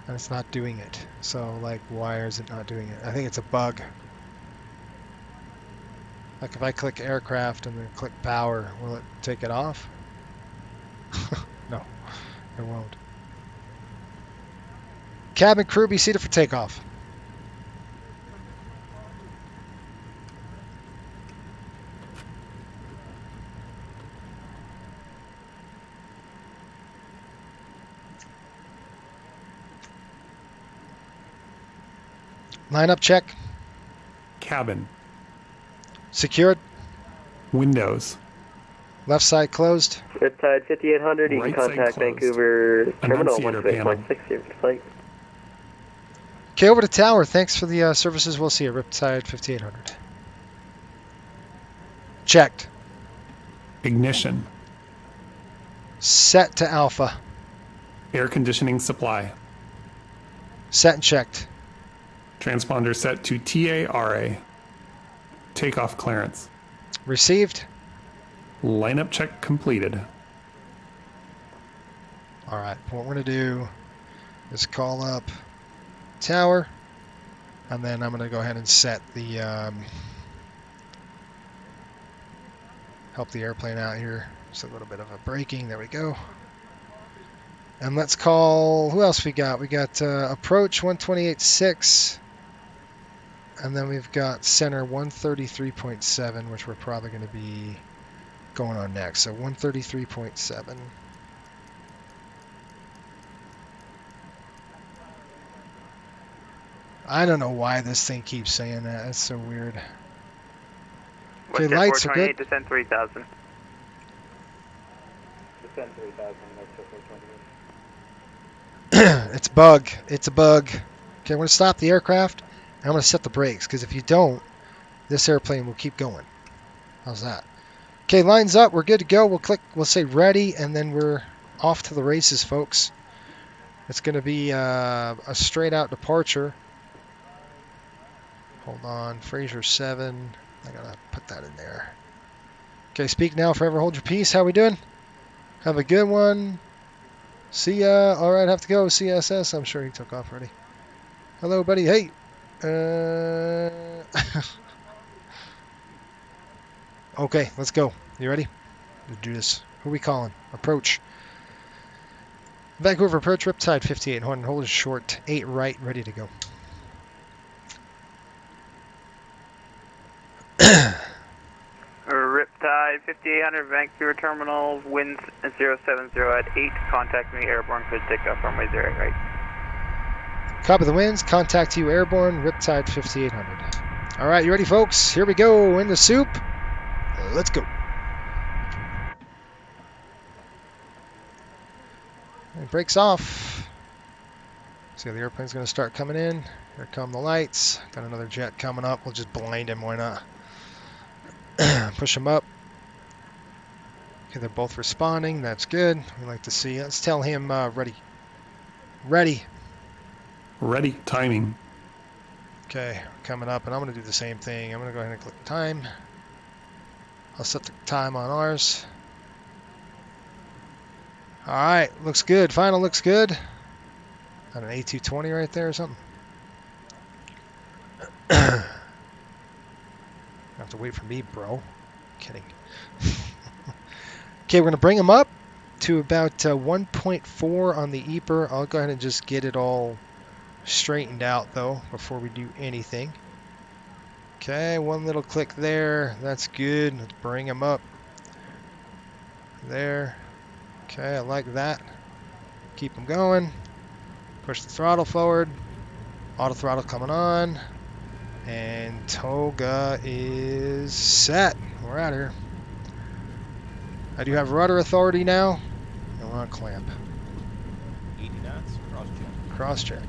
And it's not doing it. So, like, why is it not doing it? I think it's a bug. Like, if I click aircraft and then click power, will it take it off? No, it won't. Cabin crew, be seated for takeoff. Lineup check. Cabin. Secured. Windows. Left side closed. Riptide 5800, you Right can side contact closed. Vancouver Terminal Annunciator panel. 16.6 here for flight. Okay, over to tower. Thanks for the services. We'll see you. Riptide 5800. Checked. Ignition. Set to alpha. Air conditioning supply. Set and checked. Transponder set to TARA. Takeoff clearance. Received. Lineup check completed. All right. What we're going to do is call up tower, and then I'm going to go ahead and set the help the airplane out here. Just a little bit of a braking. There we go. And let's call, who else we got? We got approach 128.6. And then we've got center 133.7, which we're probably going to be going on next. So 133.7. I don't know why this thing keeps saying that. That's so weird. Okay, Westjet lights are good. 428, descend 3000. Descend 3000, that's 428. It's a bug. It's a bug. Okay, I'm going to stop the aircraft. I'm going to set the brakes, because if you don't, this airplane will keep going. How's that? Okay, lines up. We're good to go. We'll say ready, and then we're off to the races, folks. It's going to be a straight out departure. Hold on. Fraser 7. I got to put that in there. Okay, speak now, forever hold your peace. How we doing? Have a good one. See ya. All right, have to go. CSS. I'm sure he took off already. Hello, buddy. Hey. Okay, let's go. You ready? Let's do this. Who are we calling? Approach. Vancouver approach, Riptide 5800. Hold it short. 8 right, ready to go. Riptide 5800, Vancouver Terminal, winds 070 at 8. Contact me, airborne, clear takeoff, runway 08 right. Copy the winds. Contact you, airborne, Riptide 5800. All right, you ready, folks? Here we go in the soup. Let's go. It breaks off. See, the airplane's going to start coming in. Here come the lights. Got another jet coming up. We'll just blind him. Why not? Push him up. Okay, they're both responding. That's good. We like to see. Let's tell him ready. Ready. Ready. Timing. Okay, coming up, and I'm going to do the same thing. I'm going to go ahead and click time. I'll set the time on ours. All right, looks good. Final looks good. Got an A220 right there or something. You have to wait for me, bro. Kidding. Okay, we're going to bring them up to about 1.4 on the EPR. I'll go ahead and just get it all straightened out, though, before we do anything. Okay, one little click there. That's good. Let's bring them up. There. Okay, I like that. Keep them going. Push the throttle forward. Auto throttle coming on. And toga is set. We're out here. I do have rudder authority now. And we're on clamp. 80 knots, cross check. Cross check.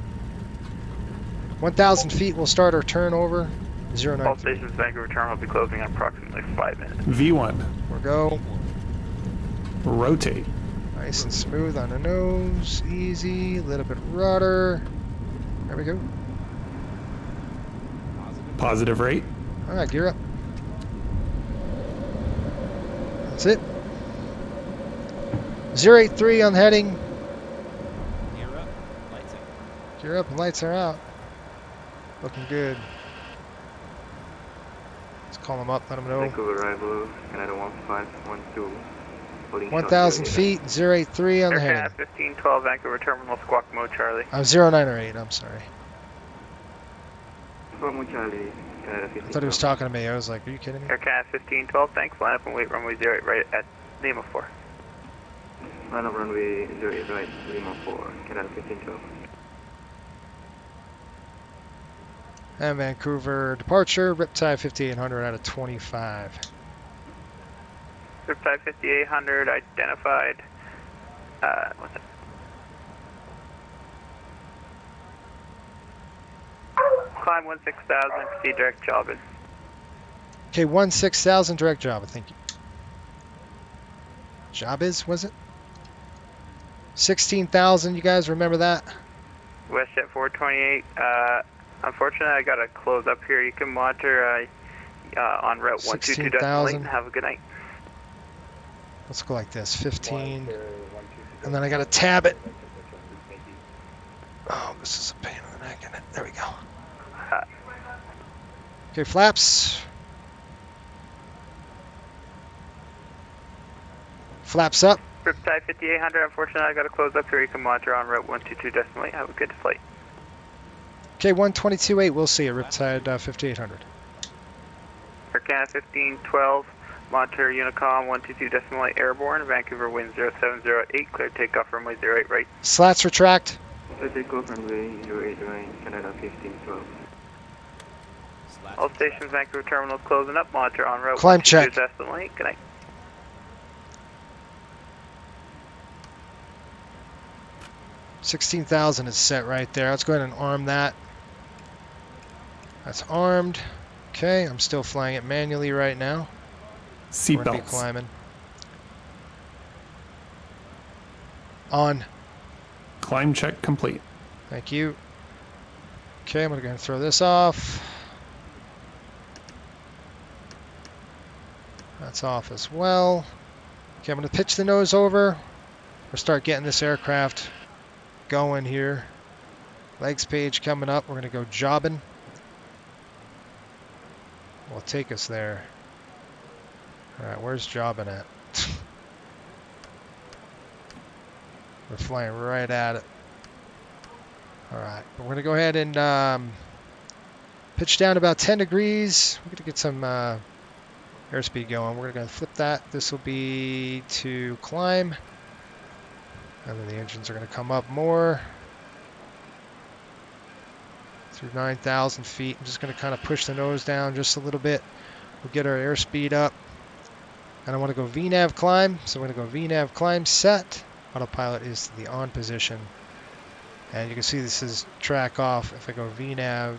1,000 feet, we'll start our turnover. 09. All stations Vancouver terminal will be closing in approximately 5 minutes. V1. We'll go. Rotate. Nice and smooth on the nose. Easy. A little bit of rudder. There we go. Positive rate. All right, gear up. That's it. 083 on the heading. Gear up, lights out. Gear up and lights are out. Looking good. Let's call them up, let them know. Vancouver arrival, Canada 1512. 1,000 feet, 083 on the heading. Air 1512, Vancouver terminal, squawk mode Charlie. 09 or 8, I'm sorry. Charlie, Canada 1512. I thought he was talking to me. I was like, are you kidding me? Air Canada 1512, thanks. Line up and wait runway 08 right at Lima 4. Line up runway 08 right, Lima 4, Canada 1512. And Vancouver departure, Riptide 5800 out of 25. Riptide 5800 identified. What's it? Climb 16,000, proceed direct jobbing. Okay, 16,000 direct job, thank you. Job is, was it? 16,000, you guys remember that? WestJet 428. Unfortunately, I got to close up here. You can monitor on route 122 decimal 8 and have a good night. Let's go like this, 15. And then I got to tab it. Oh, this is a pain in the neck, isn't it? There we go. Okay, flaps. Flaps up. Riptide 5800, unfortunately, I got to close up here. You can monitor on route 122 decimal 8. Have a good flight. Okay, 122.8, we'll see you. Riptide 5800. Air Canada 1512, monitor Unicom 122 decimal 8 airborne, Vancouver wind 0708, clear takeoff runway 08 right. Slats retract. Clear takeoff runway 08 right, Canada 1512. All stations Vancouver terminal closing up, monitor on route Climb 122 check. decimal 8. Good night. $16,000 is set right there. Let's go ahead and arm that. That's armed. Okay, I'm still flying it manually right now. Seat We're gonna be belts. climbing. On. Climb check complete. Thank you. Okay, I'm gonna go ahead and throw this off. That's off as well. Okay, I'm gonna pitch the nose over. We'll start getting this aircraft going here. Legs page coming up. We're gonna go jobbing. Will take us there. All right, where's jobbing at? We're flying right at it. All right, we're gonna go ahead and pitch down about 10 degrees. We're gonna get some airspeed going. We're gonna flip that. This will be to climb. And then the engines are gonna come up more. Through 9,000 feet. I'm just gonna kind of push the nose down just a little bit. We'll get our airspeed up. And I want to go VNAV climb, so we're going to go VNAV climb set. Autopilot is to the on position. And you can see this is track off. If I go VNAV,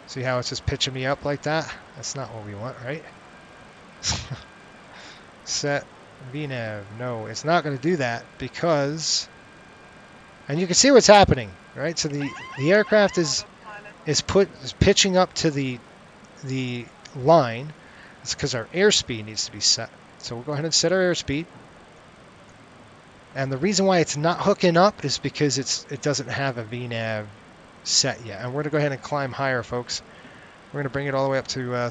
see how it's just pitching me up like that? That's not what we want, right? Set VNAV. No, it's not going to do that because, and you can see what's happening, right? So the aircraft is is pitching up to the line. It's because our airspeed needs to be set. So we'll go ahead and set our airspeed. And the reason why it's not hooking up is because it doesn't have a VNAV set yet. And we're going to go ahead and climb higher, folks. We're going to bring it all the way up to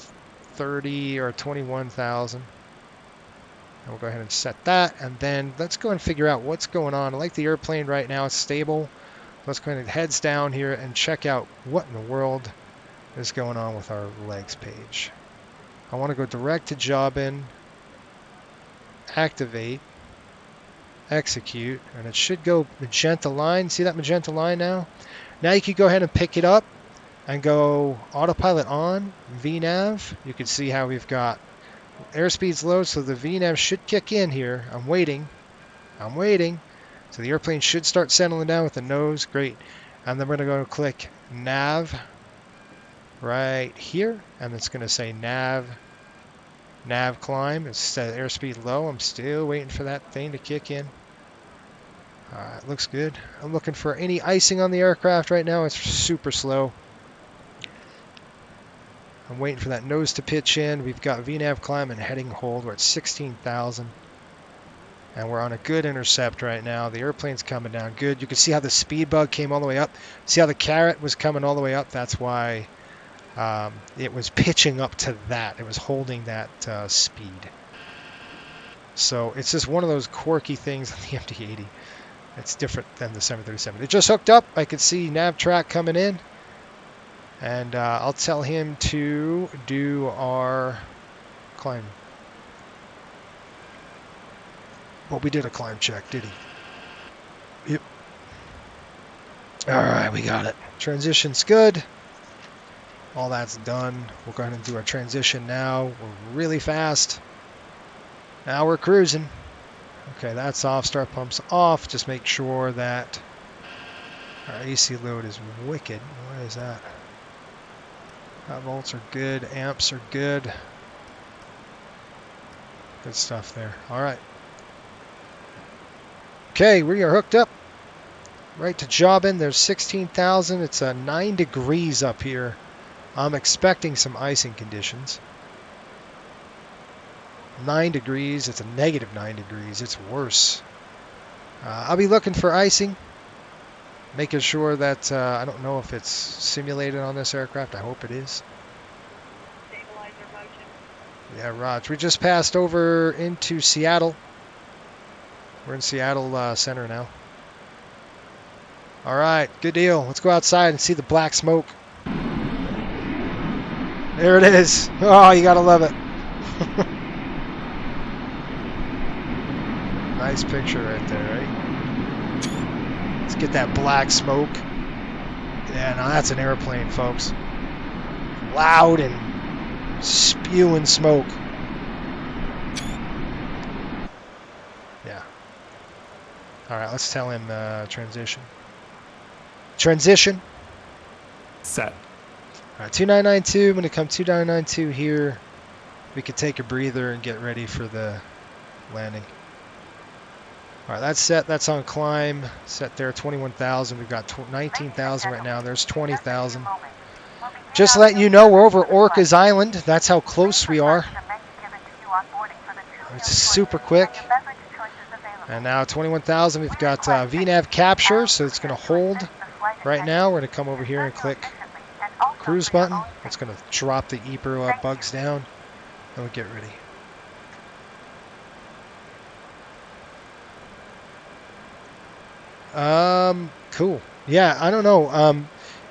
30 or 21,000. And we'll go ahead and set that. And then let's go and figure out what's going on. I like the airplane right now. It's stable. Let's go ahead and heads down here and check out what in the world is going on with our legs page. I want to go direct to job in, activate, execute, and it should go magenta line. See that magenta line now? Now you can go ahead and pick it up and go autopilot on, VNAV. You can see how we've got airspeed's low, so the VNAV should kick in here. I'm waiting. So the airplane should start settling down with the nose. Great. And then we're going to go click nav right here, and it's going to say nav climb. It's set airspeed low. I'm still waiting for that thing to kick in. Alright, looks good. I'm looking for any icing on the aircraft right now. It's super slow. I'm waiting for that nose to pitch in. We've got VNAV climb and heading hold. We're at 16,000. And we're on a good intercept right now. The airplane's coming down good. You can see how the speed bug came all the way up. See how the carrot was coming all the way up? That's why it was pitching up to that. It was holding that speed. So it's just one of those quirky things on the MD-80. It's different than the 737. It just hooked up. I could see nav track coming in. And I'll tell him to do our climb. Well, we did a climb check, did he? Yep. All right, we got it. Transition's good. All that's done. We'll go ahead and do our transition now. We're really fast. Now we're cruising. Okay, that's off. Start pumps off. Just make sure that our AC load is wicked. What is that? Volts are good. Amps are good. Good stuff there. All right. Okay, we are hooked up. Right to job in. There's 16,000. It's 9 degrees up here. I'm expecting some icing conditions. 9 degrees. It's a negative 9 degrees. It's worse. I'll be looking for icing. Making sure that, I don't know if it's simulated on this aircraft. I hope it is. Stabilizer motion. Yeah, Raj. We just passed over into Seattle. We're in Seattle Center now. All right, good deal. Let's go outside and see the black smoke. There it is. Oh, you gotta love it. Nice picture right there, right? Let's get that black smoke. Yeah, now that's an airplane, folks. Loud and spewing smoke. Yeah. All right, let's tell him transition. Transition. Set. All right, 2992. I'm going to come 2992 here. We could take a breather and get ready for the landing. All right, that's set. That's on climb. Set there, 21,000. We've got 19,000 right now. There's 20,000. Just letting you know, we're over Orcas Island. That's how close we are. It's super quick. And now 21,000. We've got VNAV capture, so it's going to hold right now. We're going to come over here and click cruise button. It's going to drop the EPR bugs down, and we'll get ready. Cool. Yeah, I don't know.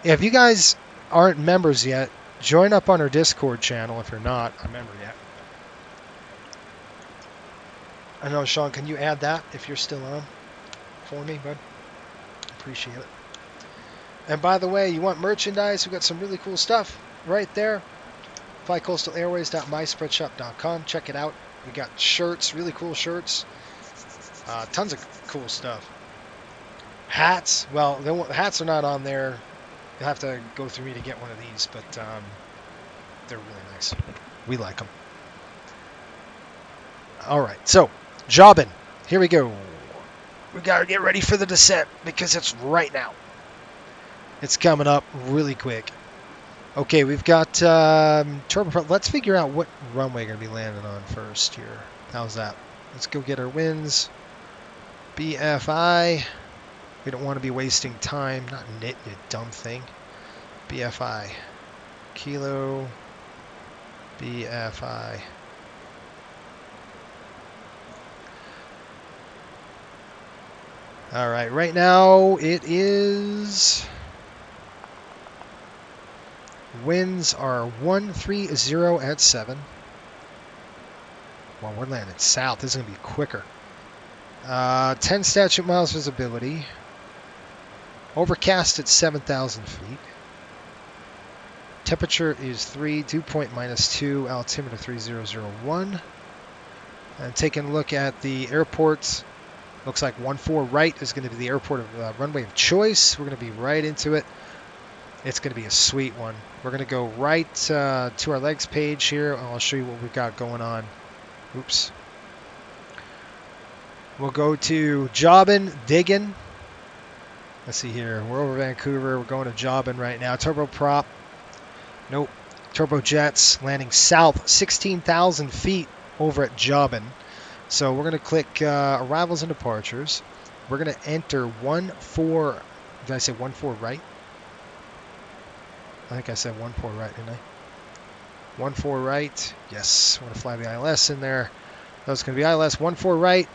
If you guys aren't members yet, join up on our Discord channel if you're not a member yet. I know, Sean, can you add that if you're still on for me, bud? Appreciate it. And by the way, you want merchandise? We've got some really cool stuff right there. FlyCoastalAirways.myspreadshop.com. Check it out. We got shirts, really cool shirts. Tons of cool stuff. Hats. Well, the hats are not on there. You'll have to go through me to get one of these, but they're really nice. We like them. All right, so jobbing. Here we go. We got to get ready for the descent because it's right now. It's coming up really quick. Okay, we've got turbo. Let's figure out what runway we're going to be landing on first here. How's that? Let's go get our winds. BFI. We don't want to be wasting time. Not knit, you dumb thing. BFI. Kilo. BFI. All right, right now it is... Winds are 130 at 7. Well, we're landing south. This is going to be quicker. 10 statute miles visibility. Overcast at 7,000 feet. Temperature is 3, dew point -2, altimeter 3001. And taking a look at the airports, looks like 14 right is going to be the airport of runway of choice. We're going to be right into it. It's going to be a sweet one. We're going to go right to our legs page here. I'll show you what we've got going on. Oops. We'll go to Jobbin, Diggin. Let's see here. We're over Vancouver. We're going to Jobbin right now. Turboprop. Nope. Turbojets landing south 16,000 feet over at Jobbin. So we're going to click arrivals and departures. We're going to enter 14. Did I say 14 right? I think I said 14 right, didn't I? 14 right. Yes. I'm going to fly the ILS in there. That's going to be ILS 14 right.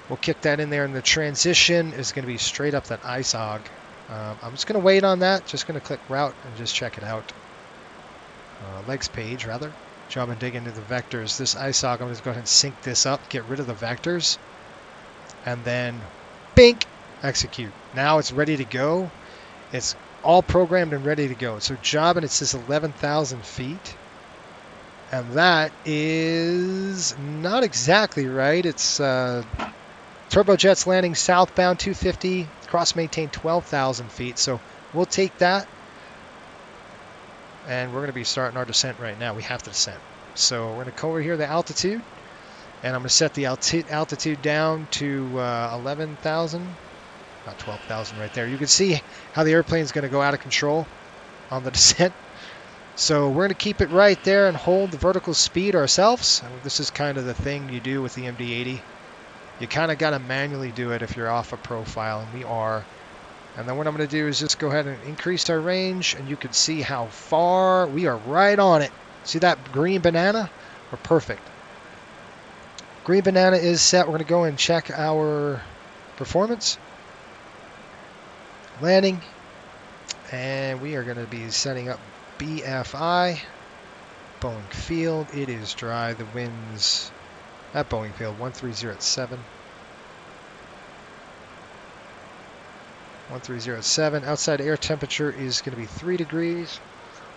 We'll kick that in there, and the transition is going to be straight up that ISOG. I'm just going to wait on that. Just going to click route and just check it out. Legs page, rather. Job and dig into the vectors. This ISOG, I'm going to go ahead and sync this up, get rid of the vectors, and then bink, execute. Now it's ready to go. It's all programmed and ready to go. So job, and it says 11,000 feet. And that is not exactly right. It's turbojets landing southbound 250, cross maintain 12,000 feet. So we'll take that. And we're going to be starting our descent right now. We have to descend. So we're going to come over here, the altitude. And I'm going to set the altitude down to 11,000. About 12,000 right there. You can see how the airplane is going to go out of control on the descent. So we're going to keep it right there and hold the vertical speed ourselves. This is kind of the thing you do with the MD-80. You kind of got to manually do it if you're off a profile, and we are. And then what I'm going to do is just go ahead and increase our range, and you can see how far we are right on it. See that green banana? We're perfect. Green banana is set. We're going to go and check our performance. Landing. And we are going to be setting up BFI. Boeing Field. It is dry. The winds at Boeing Field 130 at 7. 130 at 7. Outside air temperature is going to be 3 degrees.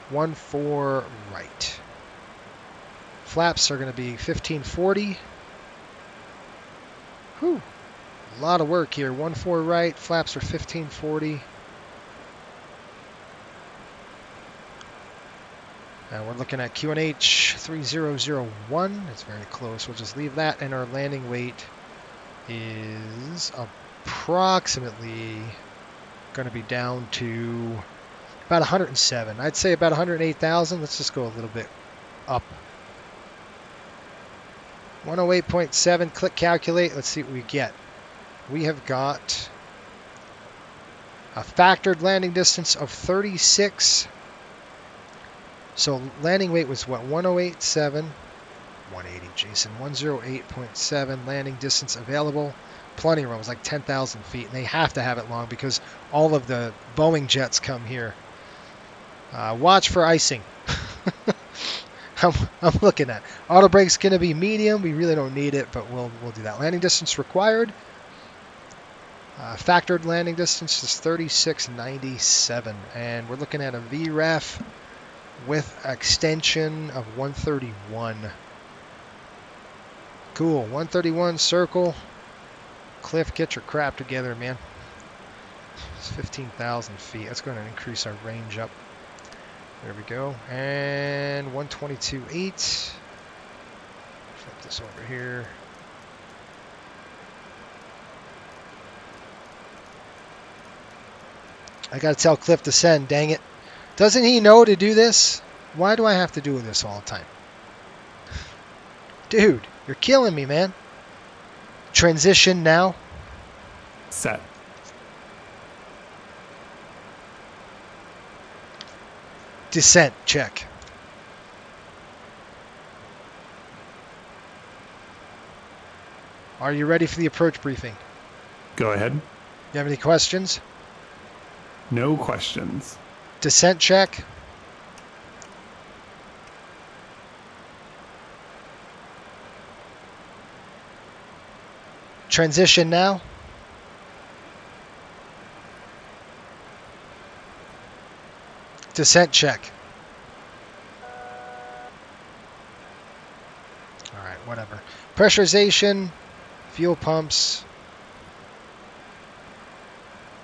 14 right. Flaps are going to be 1540. Whew. A lot of work here. 14 right. Flaps are 1540. And we're looking at QNH 3001. It's very close. We'll just leave that. And our landing weight is approximately going to be down to about 107. I'd say about 108,000. Let's just go a little bit up. 108.7. Click calculate. Let's see what we get. We have got a factored landing distance of 36. So landing weight was what? 108.7. 180, Jason. 108.7 landing distance available. Plenty of room. It was like 10,000 feet, and they have to have it long because all of the Boeing jets come here. Watch for icing. I'm looking at auto brake's going to be medium. We really don't need it, but we'll do that. Landing distance required. Factored landing distance is 36.97, and we're looking at a VREF with extension of 131. Cool. 131 circle. Cliff, get your crap together, man. It's 15,000 feet. That's going to increase our range up. There we go. And 122.8. Flip this over here. I got to tell Cliff to send, dang it. Doesn't he know to do this? Why do I have to do this all the time? Dude, you're killing me, man. Transition now. Set. Descent check. Are you ready for the approach briefing? Go ahead. You have any questions? No questions. Descent check. Transition now. Descent check. All right, whatever. Pressurization, fuel pumps.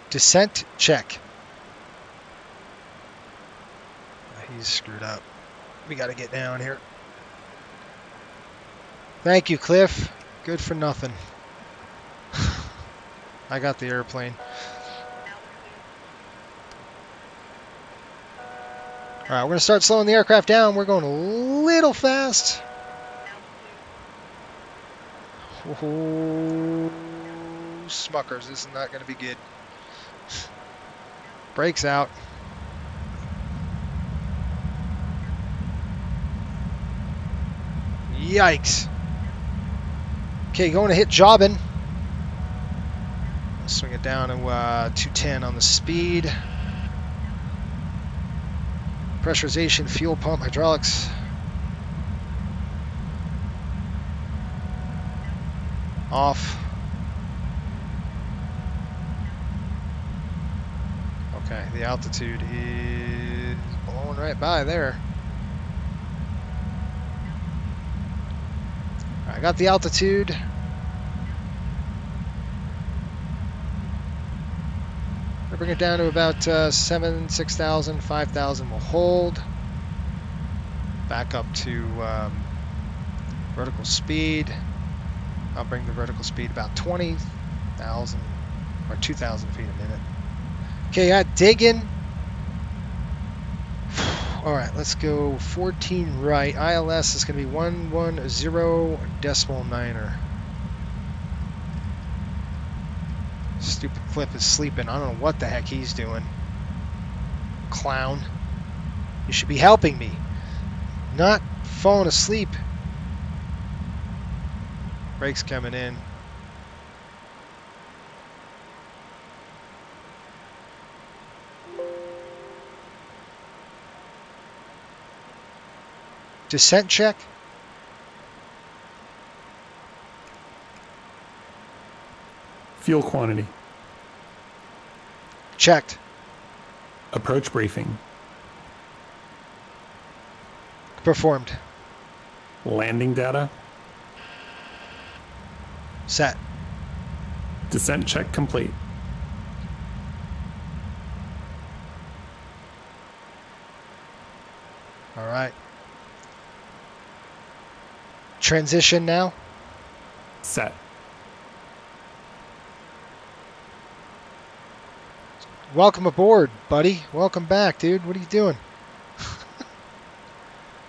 Descent check. He's screwed up. We got to get down here. Thank you, Cliff. Good for nothing. I got the airplane. All right, we're going to start slowing the aircraft down. We're going a little fast. Oh, smuckers, this is not going to be good. Brakes out. Yikes. Okay, going to hit jobbing. Swing it down to 210 on the speed. Pressurization, fuel pump, hydraulics. Off. Okay, the altitude is blowing right by there. I got the altitude. I'll bring it down to about 6,000, 5,000. We'll hold. Back up to vertical speed. I'll bring the vertical speed about 20,000 or 2,000 feet a minute. Okay, got digging. All right, let's go 14 right. ILS is going to be 110.9er. Stupid Cliff is sleeping. I don't know what the heck he's doing. Clown. You should be helping me, not falling asleep. Brakes coming in. Descent check. Fuel quantity. Checked. Approach briefing. Performed. Landing data. Set. Descent check complete. All right. Transition now. Set. Welcome aboard, buddy. Welcome back, dude. What are you doing?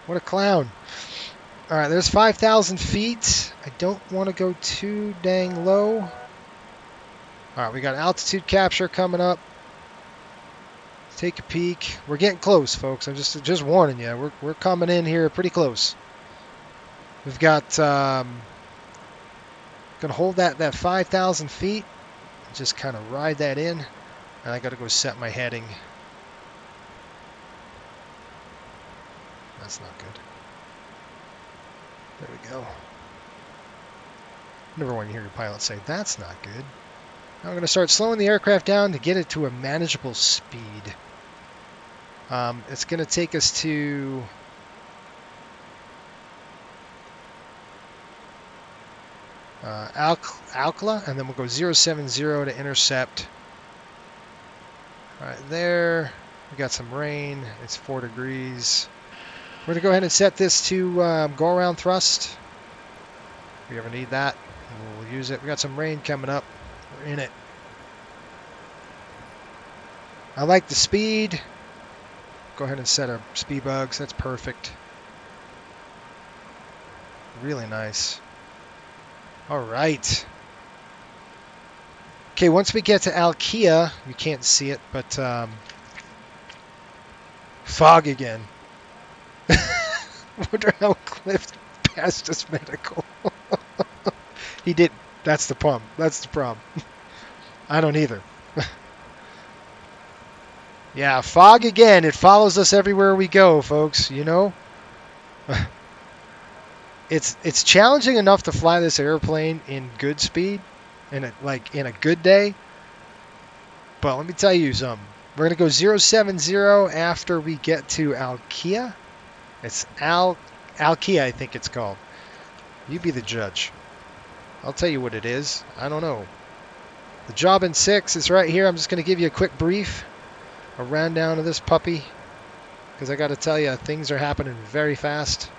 What a clown. All right, there's 5,000 feet. I don't want to go too dang low. All right, we got altitude capture coming up. Take a peek. We're getting close, folks. I'm just warning you. We're coming in here pretty close. We've got gonna hold that 5,000 feet. Just kind of ride that in, and I got to go set my heading. That's not good. There we go. Never want to hear your pilot say, that's not good. Now I'm going to start slowing the aircraft down to get it to a manageable speed. It's going to take us to Alcla, and then we'll go 070 to intercept. Right there. We got some rain. It's 4 degrees. We're going to go ahead and set this to go around thrust. If we ever need that, we'll use it. We got some rain coming up. We're in it. I like the speed. go ahead and set our speed bugs. That's perfect. Really nice. All right. Okay, once we get to Alkia, you can't see it, but fog again. Wonder how Cliff passed his medical. He did. That's the problem. That's the problem. I don't either. Yeah, fog again. It follows us everywhere we go, folks. You know? It's challenging enough to fly this airplane in good speed, in a good day. But let me tell you something. We're gonna go 070 after we get to Alkia. It's Alkia, I think it's called. You be the judge. I'll tell you what it is. I don't know. The job in 6 is right here. I'm just gonna give you a quick brief, a rundown of this puppy, because I got to tell you, things are happening very fast.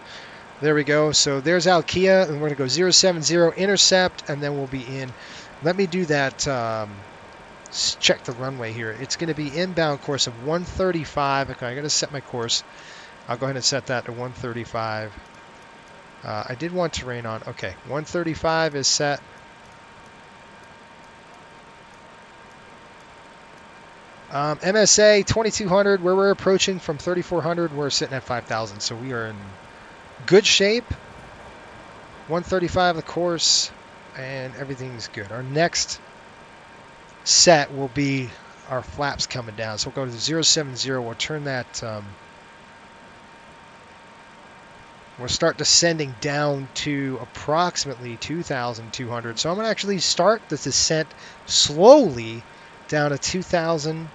There we go. So there's Alkia, and we're going to go 070, intercept, and then we'll be in. Let me do that. Check the runway here. It's going to be inbound course of 135. Okay, I got to set my course. I'll go ahead and set that to 135. I did want terrain on. Okay, 135 is set. MSA 2200, where we're approaching from 3400, we're sitting at 5000, so we are in good shape. 135 the course, and everything's good. Our next set will be our flaps coming down, so we'll go to 070. We'll turn that. We'll start descending down to approximately 2200. So I'm going to actually start the descent slowly down to 2200.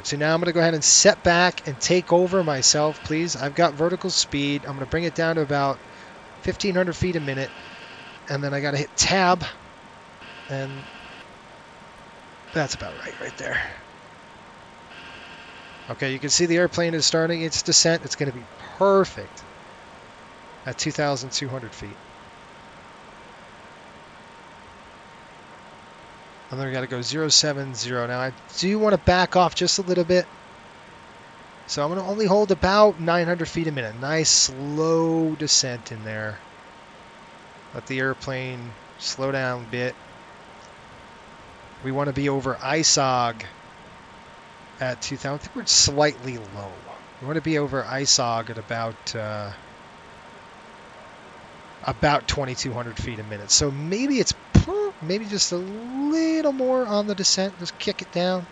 So now I'm going to go ahead and set back and take over myself, please. I've got vertical speed. I'm going to bring it down to about 1500 feet a minute. And then I got to hit tab. And that's about right there. Okay, you can see the airplane is starting its descent. It's going to be perfect at 2,200 feet. And then we got to go 070. Now I do want to back off just a little bit. So I'm going to only hold about 900 feet a minute. Nice slow descent in there. Let the airplane slow down a bit. We want to be over ISOG at 2,000. I think we're slightly low. We want to be over ISOG at about 2,200 feet a minute. So maybe it's just a little more on the descent. Just kick it down.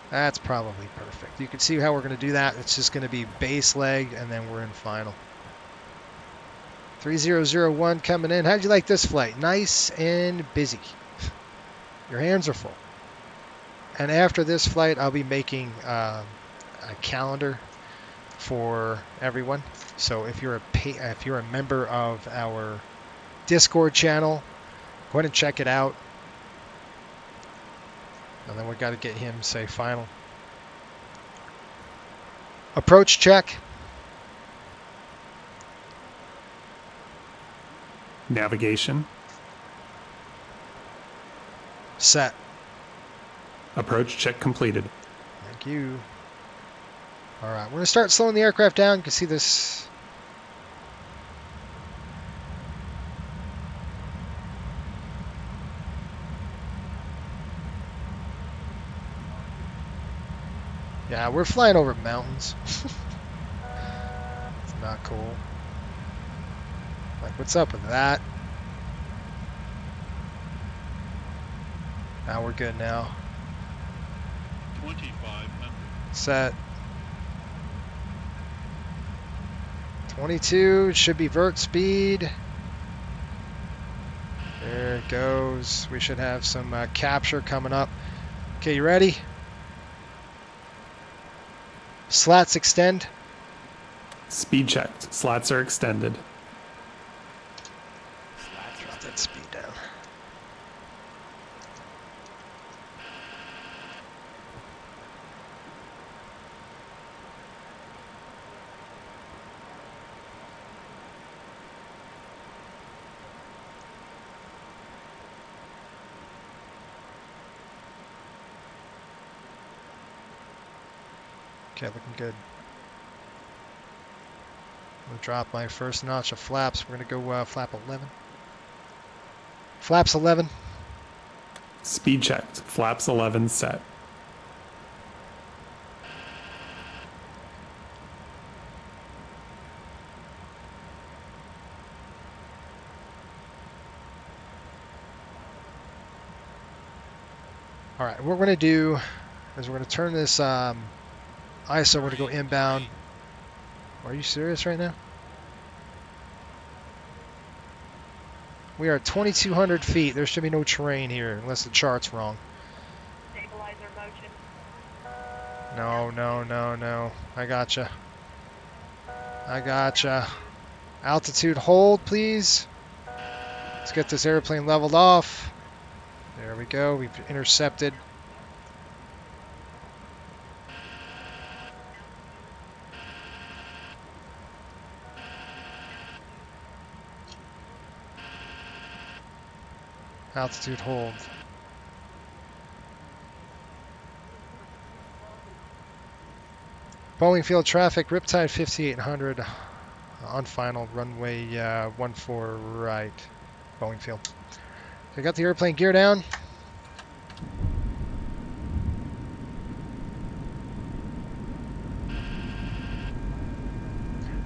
That's probably perfect. You can see how we're going to do that. It's just going to be base leg, and then we're in final. 3001 coming in. How'd you like this flight? Nice and busy. Your hands are full. And after this flight, I'll be making a calendar for everyone. So if you're a member of our Discord channel, go ahead and check it out. And then we got to get him say final. Approach check. Navigation. Set. Approach check completed. Thank you. All right, we're going to start slowing the aircraft down. You can see this. Yeah, we're flying over mountains. It's not cool. Like, what's up with that? Now we're good now. 2500. Set. 22, it should be vert speed. There it goes. We should have some capture coming up. Okay, you ready? Slats extend. Speed checked. Slats are extended. Drop that speed down. Okay, looking good. I'm gonna drop my first notch of flaps. We're gonna go flap 11. Flaps 11. Speed checked. Flaps 11 set. All right, what we're going to do is we're going to turn this ISO, we're going to go inbound. Are you serious right now? We are at 2,200 feet. There should be no terrain here unless the chart's wrong. Stabilizer motion. No. I gotcha. Altitude hold, please. Let's get this airplane leveled off. There we go. We've intercepted. Altitude hold. Boeing field traffic, Riptide 5800 on final, runway 14 right, Boeing field. So I got the airplane gear down.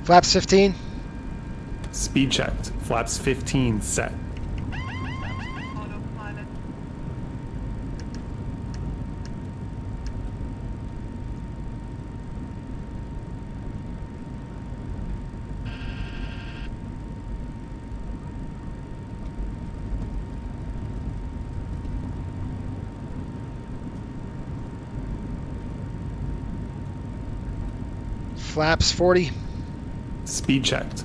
Flaps 15. Speed checked. Flaps 15 set. Autopilot. Flaps 40. Speed checked.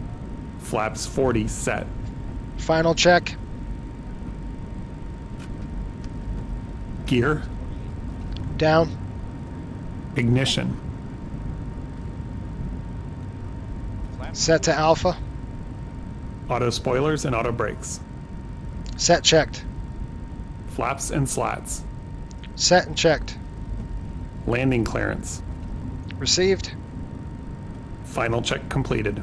Flaps 40 set. Final check. Gear. Down. Ignition. Set to alpha. Auto spoilers and auto brakes. Set checked. Flaps and slats. Set and checked. Landing clearance. Received. Final check completed.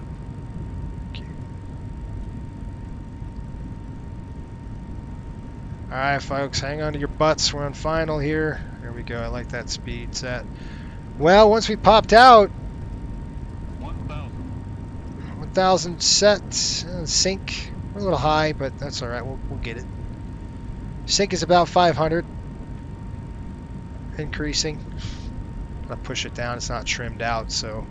Alright folks, hang on to your butts. We're on final here. There we go. I like that speed set. Well, once we popped out, 1,000 set. Sync. We're a little high, but that's alright. We'll get it. Sync is about 500. Increasing. I'll push it down. It's not trimmed out, so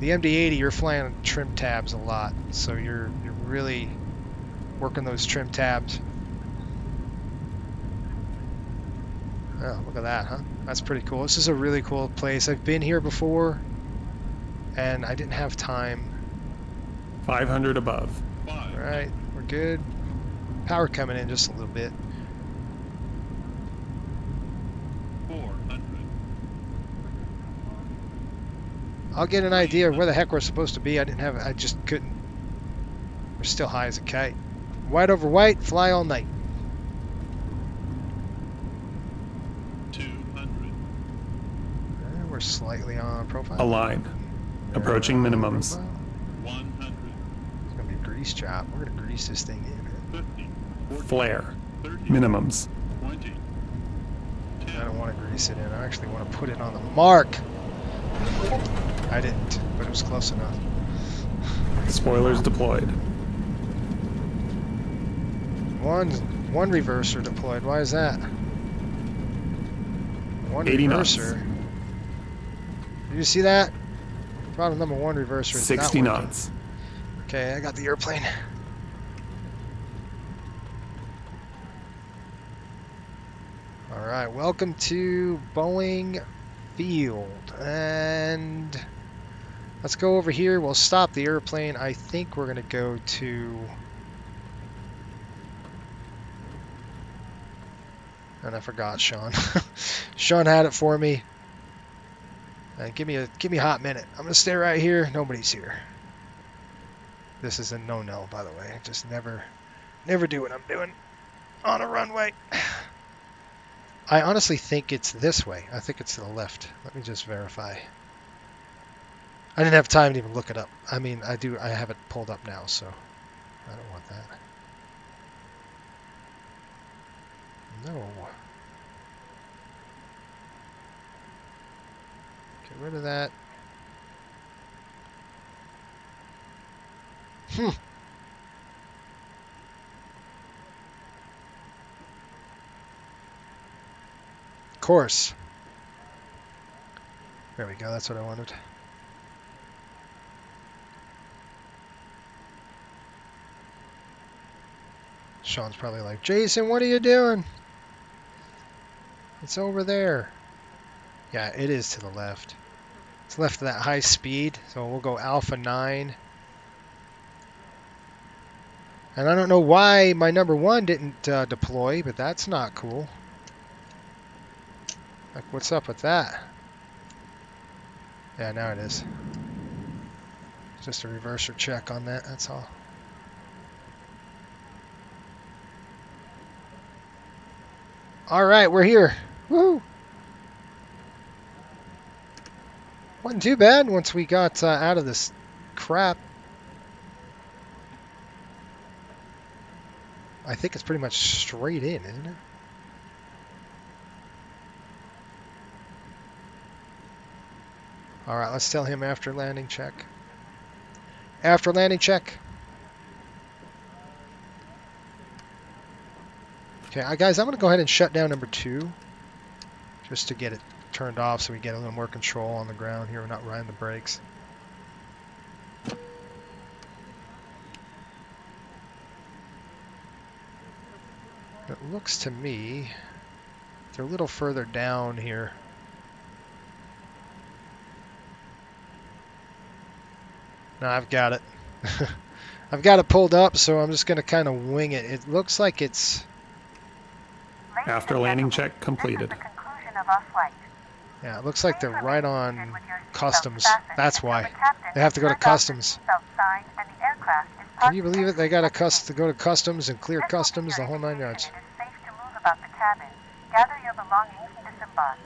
the MD-80, you're flying on trim tabs a lot, so you're really working those trim tabs. Oh, look at that, huh? That's pretty cool. This is a really cool place. I've been here before, and I didn't have time. 500 above. All right, we're good. Power coming in just a little bit. 400. I'll get an idea of where the heck we're supposed to be. I just couldn't. We're still high as a kite. White over white, fly all night. 200. We're slightly on profile. Align. Approaching minimums. 100. It's gonna be a grease job. We're gonna grease this thing in. 50. 40, Flare. 30, Minimums. 20. 10. I don't want to grease it in. I actually want to put it on the mark. I didn't, but it was close enough. Spoilers deployed. One reverser deployed. Why is that? One 80 reverser. knots. Did you see that? Problem number one reverser is 60 not working. knots. Okay, I got the airplane. All right, welcome to Boeing Field, and let's go over here. We'll stop the airplane. I think we're gonna go to, and I forgot Sean. Sean had it for me. Give me a hot minute. I'm gonna stay right here. Nobody's here. This is a no-no, by the way. Just never do what I'm doing on a runway. I honestly think it's this way. I think it's to the left. Let me just verify. I didn't have time to even look it up. I mean, I have it pulled up now, so I don't want that. No. Get rid of that. Course. There we go, that's what I wanted. Sean's probably like, Jason, what are you doing? It's over there. Yeah, it is to the left. It's left of that high speed, so we'll go Alpha 9. And I don't know why my number 1 didn't deploy, but that's not cool. Like, what's up with that? Yeah, now it is. Just a reverser check on that, that's all. All right, we're here. Woo! Wasn't too bad once we got out of this crap. I think it's pretty much straight in, isn't it? All right, let's tell him after landing check. After landing check. Okay, guys, I'm going to go ahead and shut down number 2 just to get it turned off so we get a little more control on the ground here. We're not riding the brakes. It looks to me they're a little further down here. No, I've got it. I've got it pulled up, so I'm just going to kind of wing it. It looks like it's... After landing check completed. Yeah, it looks like they're right on customs. That's why. They have to go to customs. Can you believe it? They got to go to customs and clear customs, the whole 9 yards. Gather your belongings and disembark.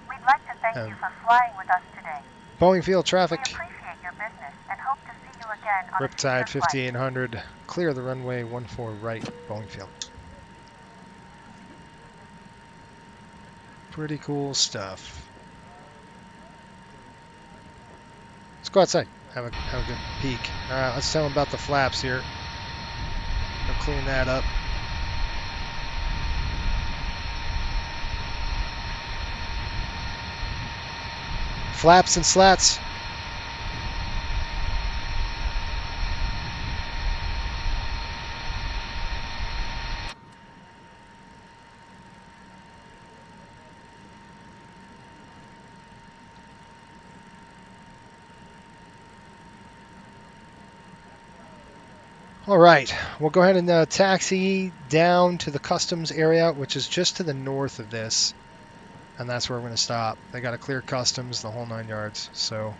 We'd like to thank you for flying with us today. Boeing field traffic. We appreciate your business and hope to see you again on Riptide 5800. Clear the runway 14 right, Boeing field. Pretty cool stuff. Let's go outside. Have a good peek. All right, let's tell them about the flaps here. We'll clean that up. Flaps and slats. All right, we'll go ahead and taxi down to the customs area, which is just to the north of this. And that's where we're going to stop. They got to clear customs, the whole 9 yards. So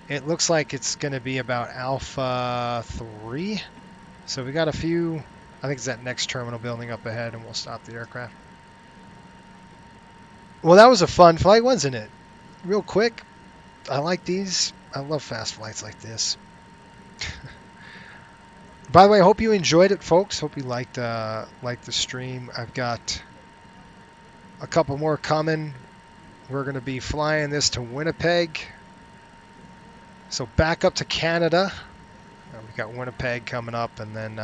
it looks like it's going to be about Alpha 3. So we got a few, I think it's that next terminal building up ahead, and we'll stop the aircraft. Well, that was a fun flight, wasn't it? Real quick. I like these. I love fast flights like this. By the way, I hope you enjoyed it, folks. Hope you liked the stream. I've got a couple more coming. We're going to be flying this to Winnipeg. So back up to Canada. We've got Winnipeg coming up, and then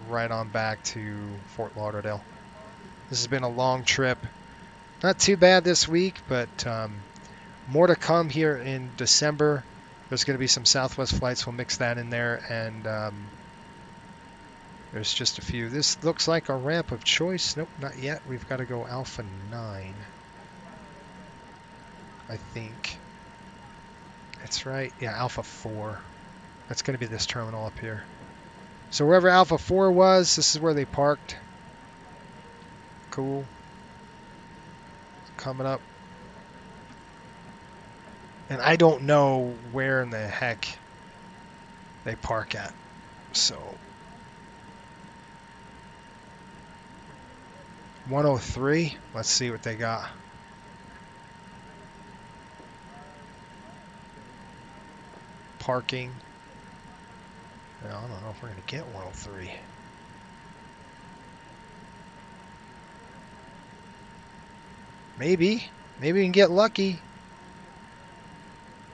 right on back to Fort Lauderdale. This has been a long trip. Not too bad this week, but more to come here in December. There's going to be some Southwest flights. We'll mix that in there, and there's just a few. This looks like a ramp of choice. Nope, not yet. We've got to go Alpha 9. I think. That's right. Yeah, Alpha 4. That's going to be this terminal up here. So wherever Alpha 4 was, this is where they parked. Cool. Coming up. And I don't know where in the heck they park at. So 103. Let's see what they got. parking. Well, I don't know if we're going to get 103. Maybe. Maybe we can get lucky.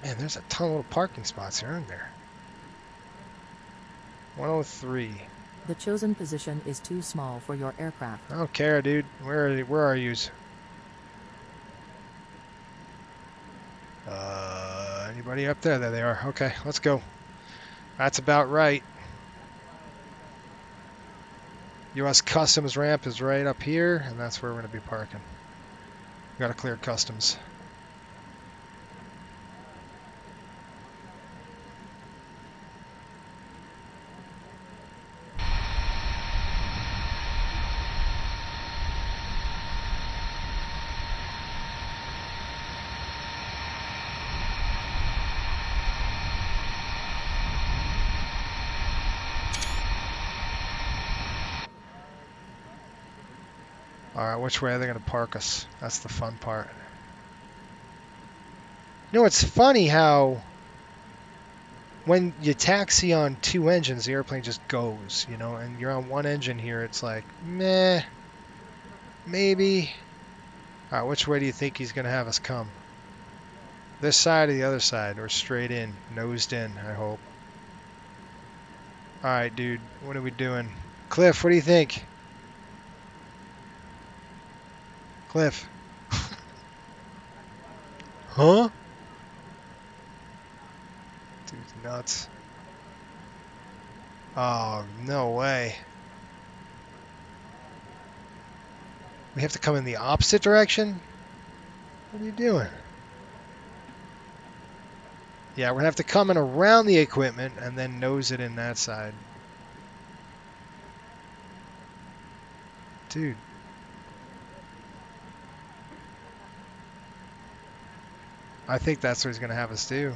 Man, there's a ton of little parking spots here, aren't there? 103. The chosen position is too small for your aircraft. I don't care, dude. Where are yous? Anybody up there? There they are. Okay, let's go. That's about right. U.S. Customs ramp is right up here, and that's where we're going to be parking. We got to clear customs. Alright, which way are they going to park us? That's the fun part. You know, it's funny how when you taxi on two engines, the airplane just goes, you know, and you're on one engine here, it's like, meh, maybe. Alright, which way do you think he's going to have us come? This side or the other side? Or straight in? Nosed in, I hope. Alright, dude, what are we doing? Cliff, what do you think? Cliff. Huh? Dude's nuts. Oh, no way. We have to come in the opposite direction? What are you doing? Yeah, we're going to have to come in around the equipment and then nose it in that side. Dude. I think that's what he's going to have us do.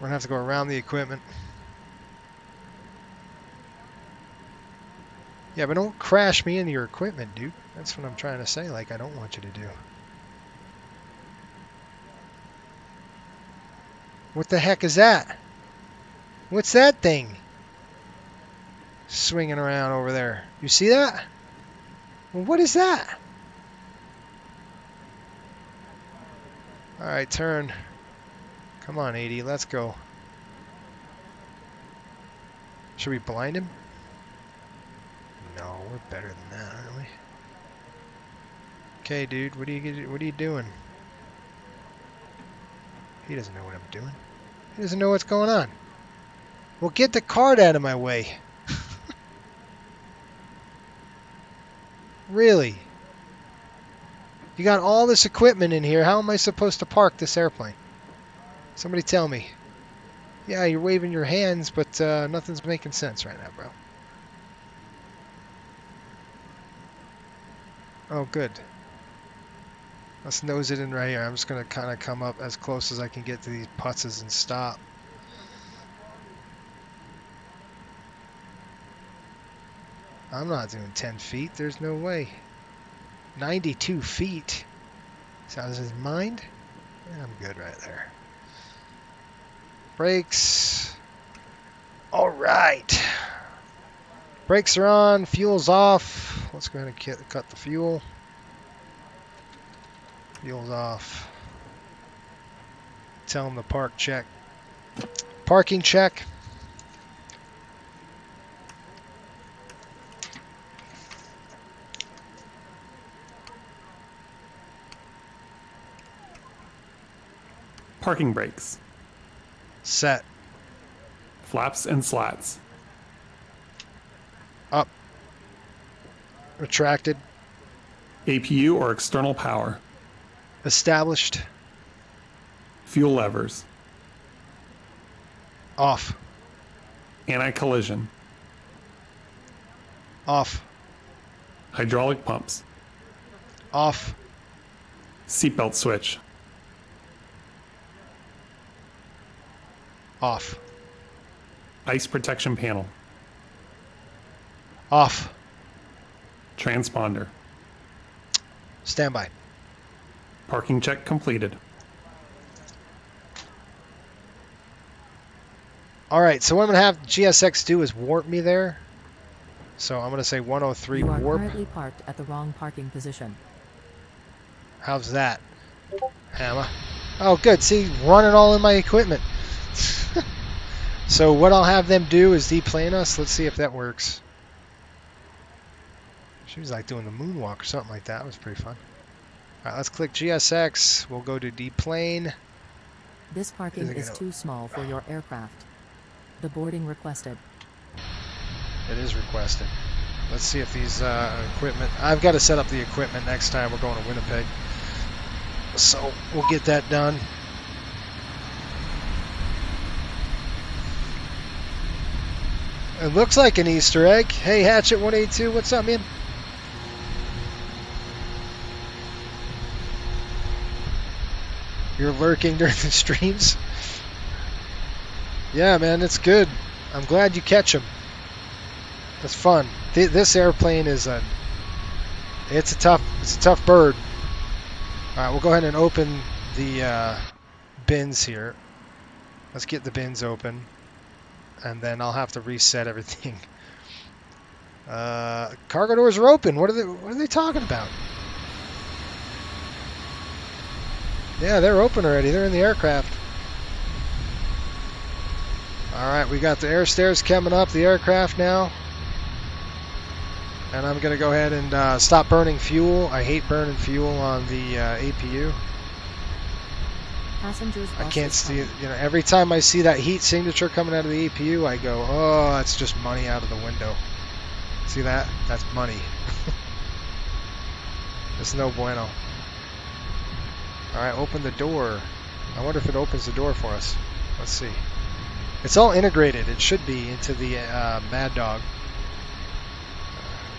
We're going to have to go around the equipment. Yeah, but don't crash me into your equipment, dude. That's what I'm trying to say. Like, I don't want you to do. What the heck is that? What's that thing? Swinging around over there. You see that? Well, what is that? Alright, turn. Come on, 80. Let's go. Should we blind him? No, we're better than that, aren't we? Okay, dude. What are you doing? He doesn't know what I'm doing. He doesn't know what's going on. Well, get the cart out of my way. Really? You got all this equipment in here. How am I supposed to park this airplane? Somebody tell me. Yeah, you're waving your hands, but nothing's making sense right now, bro. Oh, good. Let's nose it in right here. I'm just going to kind of come up as close as I can get to these putzes and stop. I'm not doing 10 feet. There's no way. 92 feet. Sounds his mind? Yeah, I'm good right there. Brakes. All right. Brakes are on. Fuel's off. Let's go ahead and cut the fuel. Fuel's off. Tell him to park check. Parking check. Parking brakes. Set. Flaps and slats. Up. Retracted. APU or external power. Established. Fuel levers. Off. Anti-collision. Off. Hydraulic pumps. Off. Seatbelt switch. Off. Ice protection panel. Off. Transponder. Standby. Parking check completed. All right, so what I'm going to have GSX do is warp me there. So I'm going to say 103 You are warp. currently parked at the wrong parking position. How's that, Hammer? Oh, good. See, running all in my equipment. So what I'll have them do is deplane us. Let's see if that works. She was like doing the moonwalk or something like that. It was pretty fun. All right, let's click GSX. We'll go to deplane. This parking is too small for your aircraft. The boarding requested. It is requested. Let's see if these equipment... I've got to set up the equipment next time we're going to Winnipeg. So we'll get that done. It looks like an Easter egg. Hey, Hatchet 182, what's up, man? You're lurking during the streams? Yeah, man, it's good. I'm glad you catch them. It's fun. This airplane is it's a tough bird. All right, we'll go ahead and open the bins here. Let's get the bins open, and then I'll have to reset everything. Cargo doors are open. What are they talking about? Yeah, they're open already. They're in the aircraft. All right, we got the air stairs coming up, the aircraft now. And I'm going to go ahead and stop burning fuel. I hate burning fuel on the APU. Passengers I can't see it. You know, every time I see that heat signature coming out of the APU, I go, oh, that's just money out of the window. See that? That's money. It's no bueno. All right, open the door. I wonder if it opens the door for us. Let's see. It's all integrated. It should be into the Mad Dog.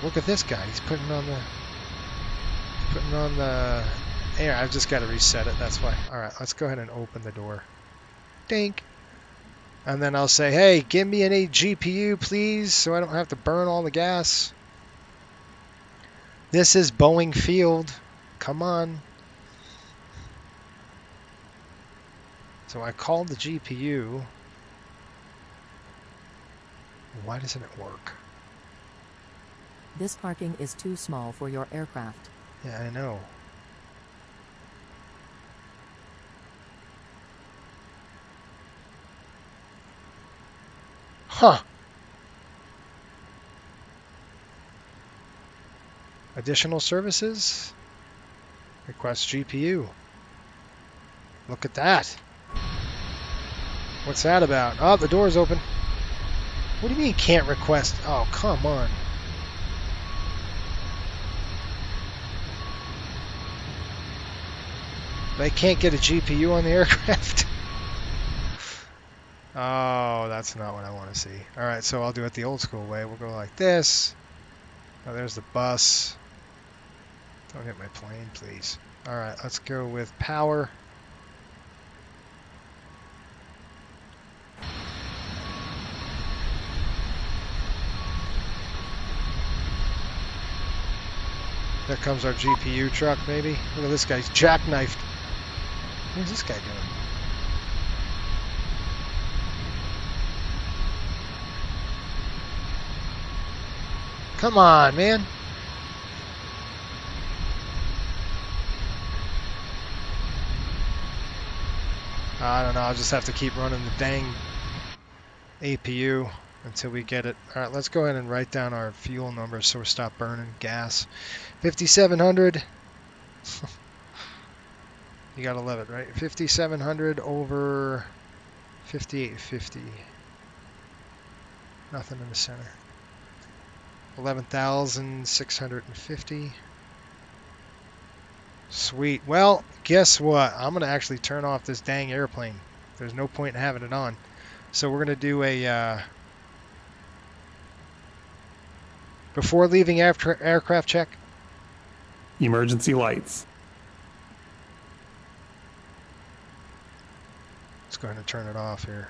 Look at this guy. He's putting on the air. I've just got to reset it. That's why. All right, let's go ahead and open the door. Dink. And then I'll say, hey, give me an GPU, please, so I don't have to burn all the gas. This is Boeing Field. Come on. So I called the GPU. Why doesn't it work? This parking is too small for your aircraft. Yeah, I know. Huh. Additional services? Request GPU. Look at that. What's that about? Oh, the door's open. What do you mean can't request? Oh, come on. They can't get a GPU on the aircraft? Oh, that's not what I want to see. All right, so I'll do it the old school way. We'll go like this. Oh, there's the bus. Don't hit my plane, please. All right, let's go with power. There comes our GPU truck, maybe. Look at this guy. He's jackknifed. What's this guy doing? Come on, man. I don't know. I'll just have to keep running the dang APU until we get it. All right, let's go ahead and write down our fuel numbers so we stop burning gas. 5,700. You gotta love it, right? 5,700 over 5,850. Nothing in the center. 11,650. Sweet. Well, guess what? I'm gonna actually turn off this dang airplane. There's no point in having it on. So we're gonna do a before leaving after aircraft check. Emergency lights. Let's go ahead and turn it off here.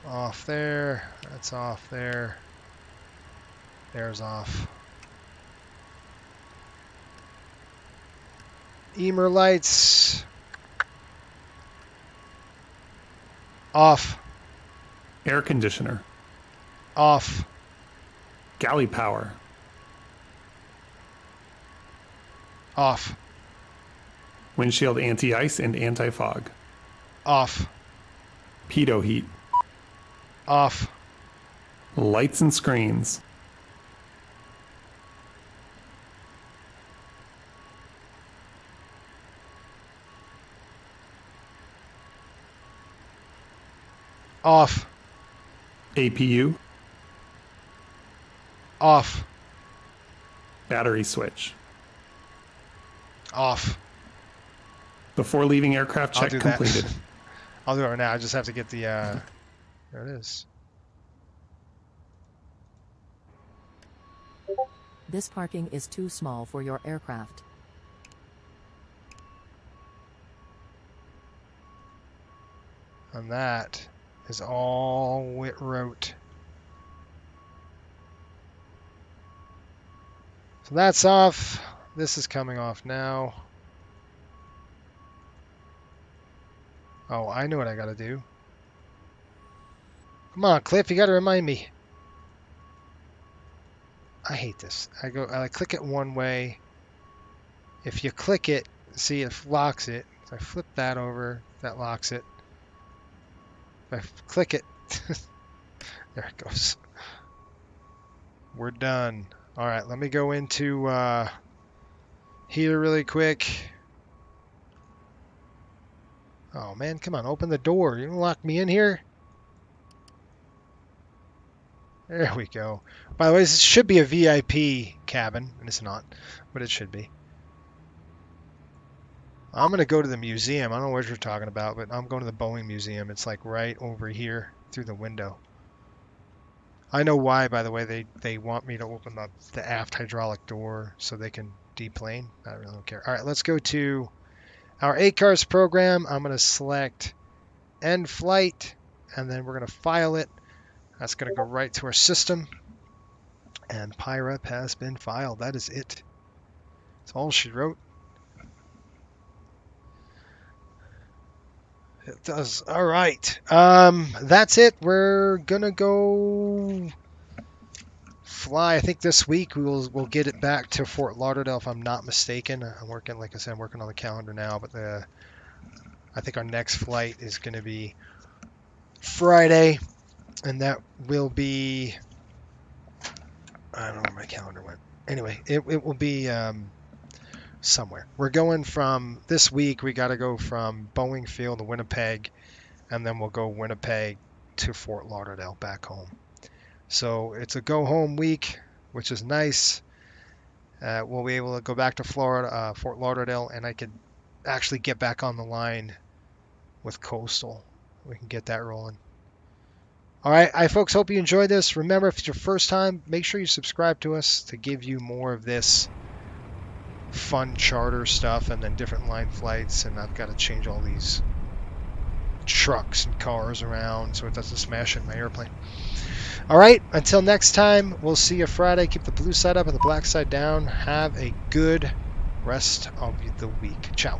Off there. That's off there. There's off. Emer lights. Off. Air conditioner. Off. Galley power. Off. Windshield anti-ice and anti-fog. Off. Pitot heat. Off. Lights and screens. Off. APU. Off. Battery switch. Off. Before leaving aircraft check completed. I'll do it right now. I just have to get the, there it is. This parking is too small for your aircraft. And that is all it wrote. So that's off. This is coming off now. Oh, I know what I gotta do. Come on, Cliff, you gotta remind me. I hate this. I click it one way. If you click it, see it locks it. So I flip that over, that locks it. If I click it, there it goes. We're done. All right, let me go into here really quick. Oh man, come on, open the door. You gonna lock me in here? There we go. By the way, this should be a VIP cabin, and it's not, but it should be. I'm going to go to the museum. I don't know what you're talking about, but I'm going to the Boeing Museum. It's like right over here through the window. I know why, by the way. They want me to open up the aft hydraulic door so they can deplane. I really don't care. All right, let's go to our ACARS program. I'm going to select end flight, and then we're going to file it. That's going to go right to our system. And PIREP has been filed. That is it. That's all she wrote. It does. All right. That's it. We're going to go fly. I think this week we'll get it back to Fort Lauderdale, if I'm not mistaken. I'm working, like I said, I'm working on the calendar now. But I think our next flight is going to be Friday. And that will be, I don't know where my calendar went. Anyway, it will be somewhere. We're going from, this week, we got to go from Boeing Field to Winnipeg, and then we'll go Winnipeg to Fort Lauderdale back home. So it's a go home week, which is nice. We'll be able to go back to Florida, Fort Lauderdale, and I could actually get back on the line with Coastal. We can get that rolling. All right, folks, hope you enjoyed this. Remember, if it's your first time, make sure you subscribe to us to give you more of this fun charter stuff and then different line flights. And I've got to change all these trucks and cars around so it doesn't smash in my airplane. All right, until next time, we'll see you Friday. Keep the blue side up and the black side down. Have a good rest of the week. Ciao.